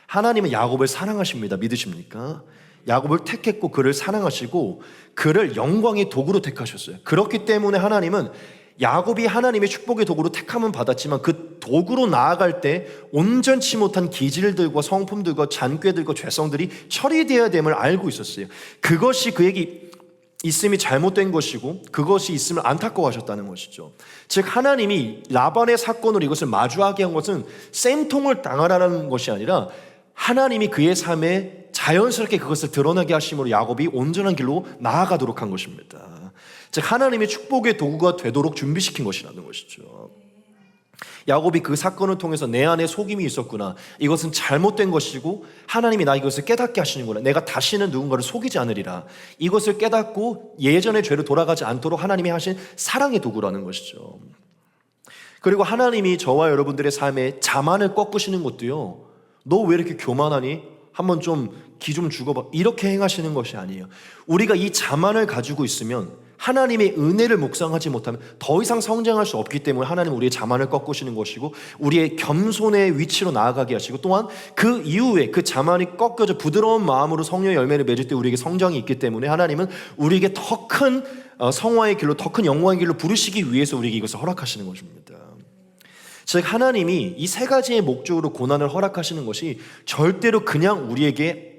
하나님은 야곱을 사랑하십니다. 믿으십니까? 야곱을 택했고 그를 사랑하시고 그를 영광의 도구로 택하셨어요. 그렇기 때문에 하나님은 야곱이 하나님의 축복의 도구로 택함은 받았지만 그 도구로 나아갈 때 온전치 못한 기질들과 성품들과 잔꾀들과 죄성들이 처리되어야 됨을 알고 있었어요. 그것이 그에게 있음이 잘못된 것이고 그것이 있음을 안타까워하셨다는 것이죠. 즉 하나님이 라반의 사건으로 이것을 마주하게 한 것은 쌤통을 당하라는 것이 아니라 하나님이 그의 삶에 자연스럽게 그것을 드러나게 하심으로 야곱이 온전한 길로 나아가도록 한 것입니다. 즉 하나님의 축복의 도구가 되도록 준비시킨 것이라는 것이죠. 야곱이 그 사건을 통해서 내 안에 속임이 있었구나, 이것은 잘못된 것이고 하나님이 나 이것을 깨닫게 하시는구나, 내가 다시는 누군가를 속이지 않으리라, 이것을 깨닫고 예전의 죄로 돌아가지 않도록 하나님이 하신 사랑의 도구라는 것이죠. 그리고 하나님이 저와 여러분들의 삶에 자만을 꺾으시는 것도요, 너 왜 이렇게 교만하니? 한번 좀 기 좀 죽어봐, 이렇게 행하시는 것이 아니에요. 우리가 이 자만을 가지고 있으면 하나님의 은혜를 묵상하지 못하면 더 이상 성장할 수 없기 때문에 하나님은 우리의 자만을 꺾으시는 것이고 우리의 겸손의 위치로 나아가게 하시고, 또한 그 이후에 그 자만이 꺾여져 부드러운 마음으로 성령의 열매를 맺을 때 우리에게 성장이 있기 때문에 하나님은 우리에게 더 큰 성화의 길로, 더 큰 영광의 길로 부르시기 위해서 우리에게 이것을 허락하시는 것입니다. 즉 하나님이 이 세 가지의 목적으로 고난을 허락하시는 것이 절대로 그냥 우리에게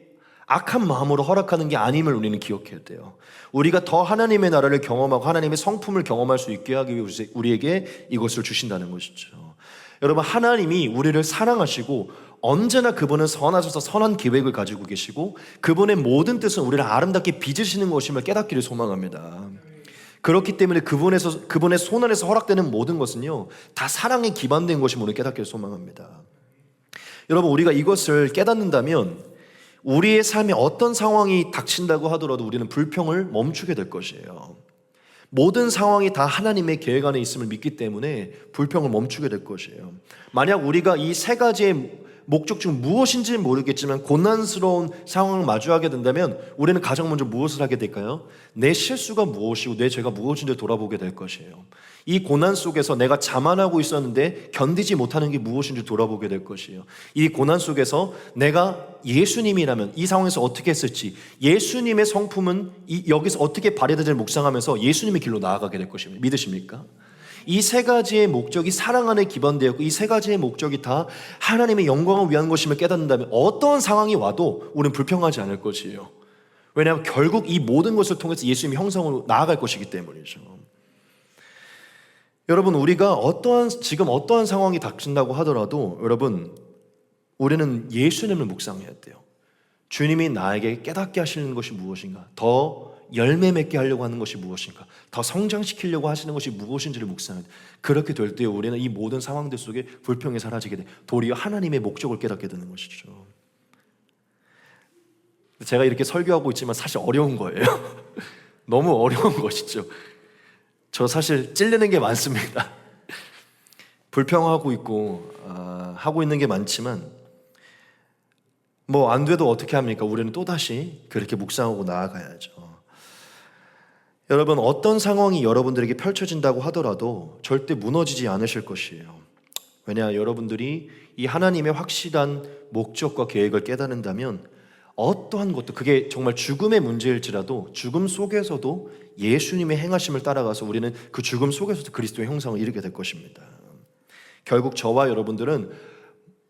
악한 마음으로 허락하는 게 아님을 우리는 기억해야 돼요. 우리가 더 하나님의 나라를 경험하고 하나님의 성품을 경험할 수 있게 하기 위해서 우리에게 이것을 주신다는 것이죠. 여러분, 하나님이 우리를 사랑하시고 언제나 그분은 선하셔서 선한 계획을 가지고 계시고 그분의 모든 뜻은 우리를 아름답게 빚으시는 것임을 깨닫기를 소망합니다. 그렇기 때문에 그분의 손 안에서 허락되는 모든 것은요 다 사랑에 기반된 것임을 우리 깨닫기를 소망합니다. 여러분, 우리가 이것을 깨닫는다면 우리의 삶에 어떤 상황이 닥친다고 하더라도 우리는 불평을 멈추게 될 것이에요. 모든 상황이 다 하나님의 계획 안에 있음을 믿기 때문에 불평을 멈추게 될 것이에요. 만약 우리가 이 세 가지의 목적 중 무엇인지는 모르겠지만 고난스러운 상황을 마주하게 된다면 우리는 가장 먼저 무엇을 하게 될까요? 내 실수가 무엇이고 내 죄가 무엇인지 돌아보게 될 것이에요. 이 고난 속에서 내가 자만하고 있었는데 견디지 못하는 게 무엇인지 돌아보게 될 것이에요. 이 고난 속에서 내가 예수님이라면 이 상황에서 어떻게 했을지, 예수님의 성품은 여기서 어떻게 발휘되는지를 묵상하면서 예수님의 길로 나아가게 될 것입니다. 믿으십니까? 이 세 가지의 목적이 사랑 안에 기반되었고 이 세 가지의 목적이 다 하나님의 영광을 위한 것임을 깨닫는다면 어떠한 상황이 와도 우리는 불평하지 않을 것이에요. 왜냐하면 결국 이 모든 것을 통해서 예수님의 형상으로 나아갈 것이기 때문이죠. 여러분, 우리가 지금 어떠한 상황이 닥친다고 하더라도 여러분, 우리는 예수님을 묵상해야 돼요. 주님이 나에게 깨닫게 하시는 것이 무엇인가, 더 열매 맺게 하려고 하는 것이 무엇인가, 더 성장시키려고 하시는 것이 무엇인지를 묵상해야 돼요. 그렇게 될 때 우리는 이 모든 상황들 속에 불평이 사라지게 돼 도리어 하나님의 목적을 깨닫게 되는 것이죠. 제가 이렇게 설교하고 있지만 사실 어려운 거예요. 너무 어려운 것이죠. 저 사실 찔리는 게 많습니다. 불평하고 있고 하고 있는 게 많지만 뭐 안 돼도 어떻게 합니까? 우리는 또다시 그렇게 묵상하고 나아가야죠. 여러분, 어떤 상황이 여러분들에게 펼쳐진다고 하더라도 절대 무너지지 않으실 것이에요. 왜냐, 여러분들이 이 하나님의 확실한 목적과 계획을 깨닫는다면 어떠한 것도, 그게 정말 죽음의 문제일지라도 죽음 속에서도 예수님의 행하심을 따라가서 우리는 그 죽음 속에서도 그리스도의 형상을 이루게 될 것입니다. 결국 저와 여러분들은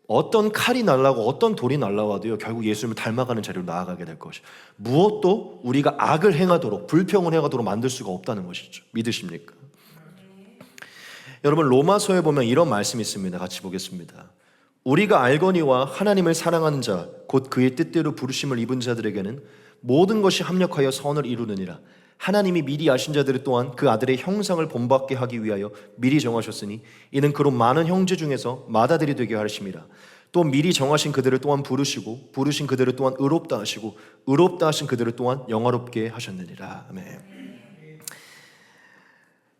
어떤 칼이 날라오고 어떤 돌이 날라와도요 결국 예수님을 닮아가는 자리로 나아가게 될 것이에요. 무엇도 우리가 악을 행하도록, 불평을 행하도록 만들 수가 없다는 것이죠. 믿으십니까? 여러분, 로마서에 보면 이런 말씀이 있습니다. 같이 보겠습니다. 우리가 알거니와 하나님을 사랑하는 자 곧 그의 뜻대로 부르심을 입은 자들에게는 모든 것이 합력하여 선을 이루느니라. 하나님이 미리 아신 자들을 또한 그 아들의 형상을 본받게 하기 위하여 미리 정하셨으니 이는 그로 많은 형제 중에서 맏아들이 되게 하심이라. 또 미리 정하신 그들을 또한 부르시고 부르신 그들을 또한 의롭다 하시고 의롭다 하신 그들을 또한 영화롭게 하셨느니라. 아멘.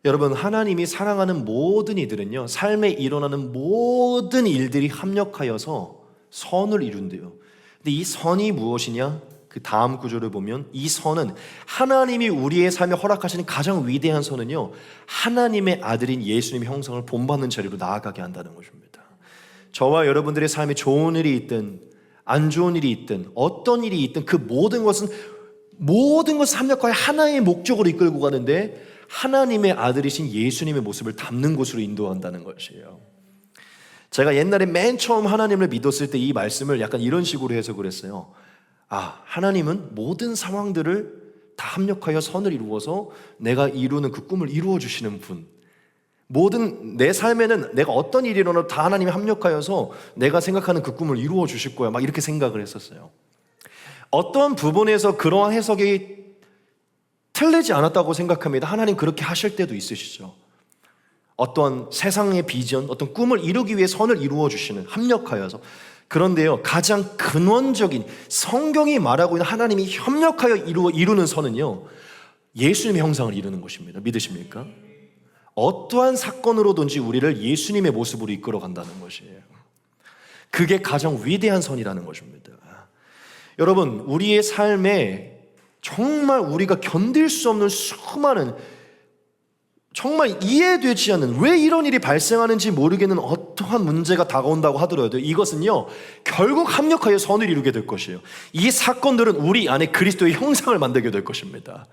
여러분, 하나님이 사랑하는 모든 이들은요 삶에 일어나는 모든 일들이 합력하여서 선을 이룬대요. 근데 이 선이 무엇이냐? 그 다음 구절을 보면 이 선은, 하나님이 우리의 삶에 허락하시는 가장 위대한 선은요 하나님의 아들인 예수님의 형상을 본받는 자리로 나아가게 한다는 것입니다. 저와 여러분들의 삶에 좋은 일이 있든 안 좋은 일이 있든 어떤 일이 있든 그 모든 것은 합력하여 하나의 목적으로 이끌고 가는데 하나님의 아들이신 예수님의 모습을 담는 곳으로 인도한다는 것이에요. 제가 옛날에 맨 처음 하나님을 믿었을 때 이 말씀을 약간 이런 식으로 해석을 했어요. 하나님은 모든 상황들을 다 합력하여 선을 이루어서 내가 이루는 그 꿈을 이루어 주시는 분, 모든 내 삶에는 내가 어떤 일이 일어나도 다 하나님이 합력하여서 내가 생각하는 그 꿈을 이루어 주실 거야, 막 이렇게 생각을 했었어요. 어떤 부분에서 그러한 해석이 틀리지 않았다고 생각합니다. 하나님 그렇게 하실 때도 있으시죠. 어떤 세상의 비전, 어떤 꿈을 이루기 위해 선을 이루어 주시는, 합력하여서. 그런데요 가장 근원적인 성경이 말하고 있는 하나님이 협력하여 이루는 선은요 예수님의 형상을 이루는 것입니다. 믿으십니까? 어떠한 사건으로든지 우리를 예수님의 모습으로 이끌어 간다는 것이에요. 그게 가장 위대한 선이라는 것입니다. 여러분, 우리의 삶에 정말 우리가 견딜 수 없는 수많은, 정말 이해되지 않는, 왜 이런 일이 발생하는지 모르겠는 어떠한 문제가 다가온다고 하더라도 이것은요 결국 합력하여 선을 이루게 될 것이에요. 이 사건들은 우리 안에 그리스도의 형상을 만들게 될 것입니다.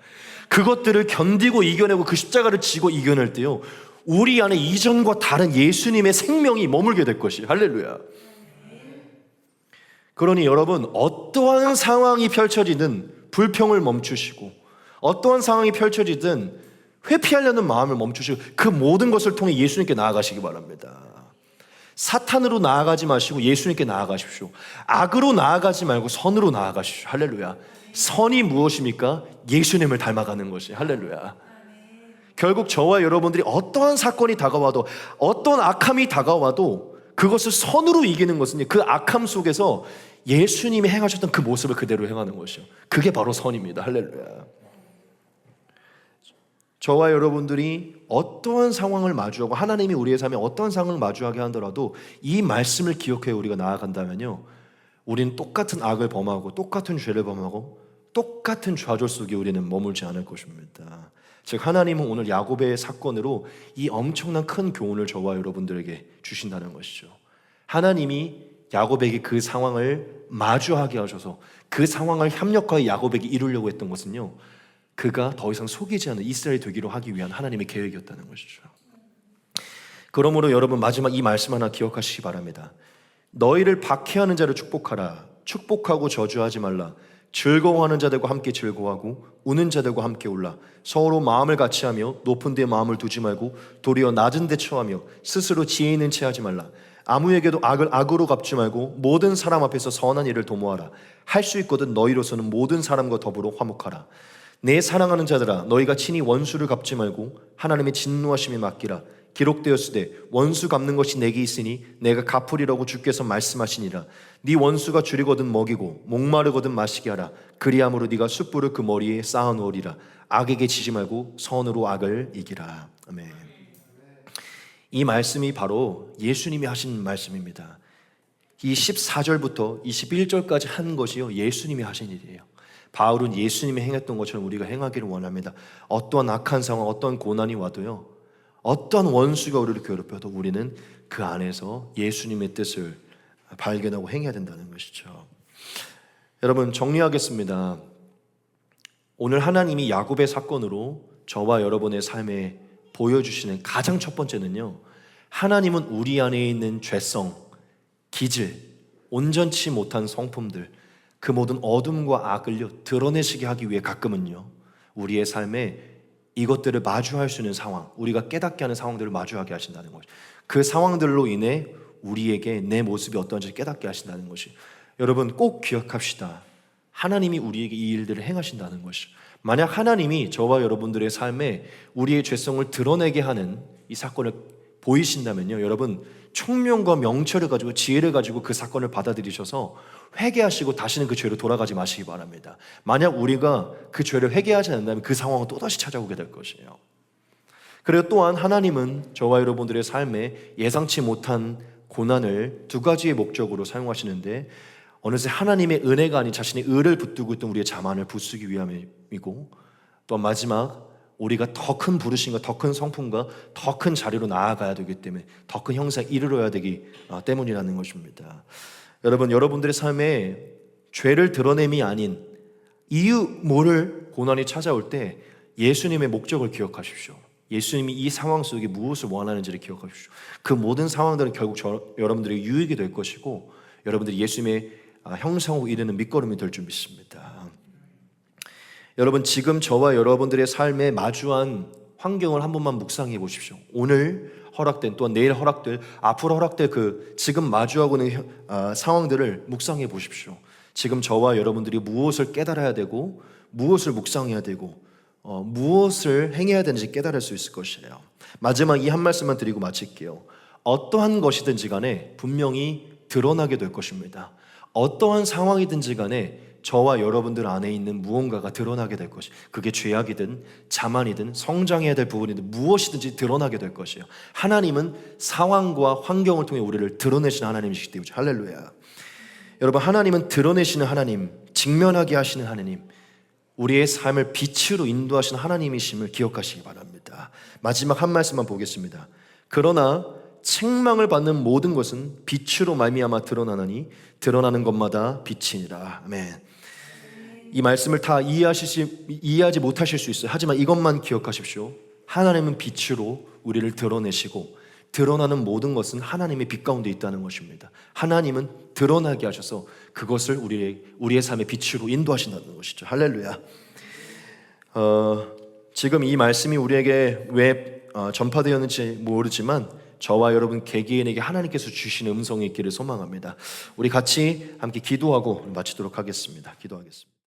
그것들을 견디고 이겨내고 그 십자가를 지고 이겨낼 때요 우리 안에 이전과 다른 예수님의 생명이 머물게 될 것이에요. 할렐루야. 그러니 여러분, 어떠한 상황이 펼쳐지든 불평을 멈추시고, 어떠한 상황이 펼쳐지든 회피하려는 마음을 멈추시고, 그 모든 것을 통해 예수님께 나아가시기 바랍니다. 사탄으로 나아가지 마시고 예수님께 나아가십시오. 악으로 나아가지 말고 선으로 나아가십시오. 할렐루야. 선이 무엇입니까? 예수님을 닮아가는 것이. 할렐루야. 결국 저와 여러분들이 어떠한 사건이 다가와도, 어떤 악함이 다가와도 그것을 선으로 이기는 것은 그 악함 속에서 예수님이 행하셨던 그 모습을 그대로 행하는 것이요, 그게 바로 선입니다. 할렐루야. 저와 여러분들이 어떠한 상황을 마주하고 하나님이 우리의 삶에 어떠한 상황을 마주하게 하더라도 이 말씀을 기억해 우리가 나아간다면요 우리는 똑같은 악을 범하고 똑같은 죄를 범하고 똑같은 좌절 속에 우리는 머물지 않을 것입니다. 즉 하나님은 오늘 야곱의 사건으로 이 엄청난 큰 교훈을 저와 여러분들에게 주신다는 것이죠. 하나님이 야곱에게 그 상황을 마주하게 하셔서 그 상황을 협력하여 야곱에게 이루려고 했던 것은요 그가 더 이상 속이지 않는 이스라엘이 되기로 하기 위한 하나님의 계획이었다는 것이죠. 그러므로 여러분 마지막 이 말씀 하나 기억하시기 바랍니다. 너희를 박해하는 자를 축복하라. 축복하고 저주하지 말라. 즐거워하는 자들과 함께 즐거워하고 우는 자들과 함께 울라. 서로 마음을 같이하며 높은 데 마음을 두지 말고 도리어 낮은 데 처하며 스스로 지혜 있는 채 하지 말라. 아무에게도 악을 악으로 갚지 말고 모든 사람 앞에서 선한 일을 도모하라. 할 수 있거든 너희로서는 모든 사람과 더불어 화목하라. 내 사랑하는 자들아 너희가 친히 원수를 갚지 말고 하나님의 진노하심에 맡기라. 기록되었으되 원수 갚는 것이 내게 있으니 내가 갚으리라고 주께서 말씀하시니라. 네 원수가 줄이거든 먹이고 목마르거든 마시게 하라. 그리함으로 네가 숯불을 그 머리에 쌓아놓으리라. 악에게 지지 말고 선으로 악을 이기라. 아멘. 이 말씀이 바로 예수님이 하신 말씀입니다. 이 14절부터 21절까지 한 것이요 예수님이 하신 일이에요. 바울은 예수님이 행했던 것처럼 우리가 행하기를 원합니다. 어떠한 악한 상황, 어떠한 고난이 와도요 어떠한 원수가 우리를 괴롭혀도 우리는 그 안에서 예수님의 뜻을 발견하고 행해야 된다는 것이죠. 여러분 정리하겠습니다. 오늘 하나님이 야곱의 사건으로 저와 여러분의 삶에 보여주시는 가장 첫 번째는요 하나님은 우리 안에 있는 죄성, 기질, 온전치 못한 성품들, 그 모든 어둠과 악을요 드러내시게 하기 위해 가끔은요 우리의 삶에 이것들을 마주할 수 있는 상황, 우리가 깨닫게 하는 상황들을 마주하게 하신다는 것이, 그 상황들로 인해 우리에게 내 모습이 어떤지 깨닫게 하신다는 것이, 여러분 꼭 기억합시다. 하나님이 우리에게 이 일들을 행하신다는 것이, 만약 하나님이 저와 여러분들의 삶에 우리의 죄성을 드러내게 하는 이 사건을 보이신다면요 여러분 총명과 명철을 가지고 지혜를 가지고 그 사건을 받아들이셔서 회개하시고 다시는 그 죄로 돌아가지 마시기 바랍니다. 만약 우리가 그 죄를 회개하지 않는다면 그 상황은 또다시 찾아오게 될 것이에요. 그리고 또한 하나님은 저와 여러분들의 삶에 예상치 못한 고난을 두 가지의 목적으로 사용하시는데, 어느새 하나님의 은혜가 아닌 자신의 의를 붙들고 있던 우리의 자만을 부수기 위함이고, 또 마지막 우리가 더 큰 부르심과 더 큰 성품과 더 큰 자리로 나아가야 되기 때문에, 더 큰 형상에 이르러야 되기 때문이라는 것입니다. 여러분, 여러분들의 삶에 죄를 드러냄이 아닌 이유 모를 고난이 찾아올 때 예수님의 목적을 기억하십시오. 예수님이 이 상황 속에 무엇을 원하는지를 기억하십시오. 그 모든 상황들은 결국 여러분들에게 유익이 될 것이고, 여러분들이 예수님의 형상으로 이르는 밑거름이 될 줄 믿습니다. 여러분, 지금 저와 여러분들의 삶에 마주한 환경을 한 번만 묵상해 보십시오. 오늘 허락된, 또한 내일 허락될, 앞으로 허락될 그 지금 마주하고 있는 상황들을 묵상해 보십시오. 지금 저와 여러분들이 무엇을 깨달아야 되고, 무엇을 묵상해야 되고, 무엇을 행해야 되는지 깨달을 수 있을 것이에요. 마지막 이 한 말씀만 드리고 마칠게요. 어떠한 것이든지 간에 분명히 드러나게 될 것입니다. 어떠한 상황이든지 간에 저와 여러분들 안에 있는 무언가가 드러나게 될 것이, 그게 죄악이든 자만이든 성장해야 될 부분이든 무엇이든지 드러나게 될 것이에요. 하나님은 상황과 환경을 통해 우리를 드러내시는 하나님이시기 때문에, 할렐루야. 여러분, 하나님은 드러내시는 하나님, 직면하게 하시는 하나님, 우리의 삶을 빛으로 인도하시는 하나님이심을 기억하시기 바랍니다. 마지막 한 말씀만 보겠습니다. 그러나 책망을 받는 모든 것은 빛으로 말미암아 드러나느니 드러나는 것마다 빛이니라. 아멘. 이 말씀을 다 이해하지 못하실 수 있어요. 하지만 이것만 기억하십시오. 하나님은 빛으로 우리를 드러내시고 드러나는 모든 것은 하나님의 빛 가운데 있다는 것입니다. 하나님은 드러나게 하셔서 그것을 우리의 삶의 빛으로 인도하신다는 것이죠. 할렐루야. 지금 이 말씀이 우리에게 왜 전파되었는지 모르지만 저와 여러분 개개인에게 하나님께서 주신 음성이 있기를 소망합니다. 우리 같이 함께 기도하고 마치도록 하겠습니다. 기도하겠습니다.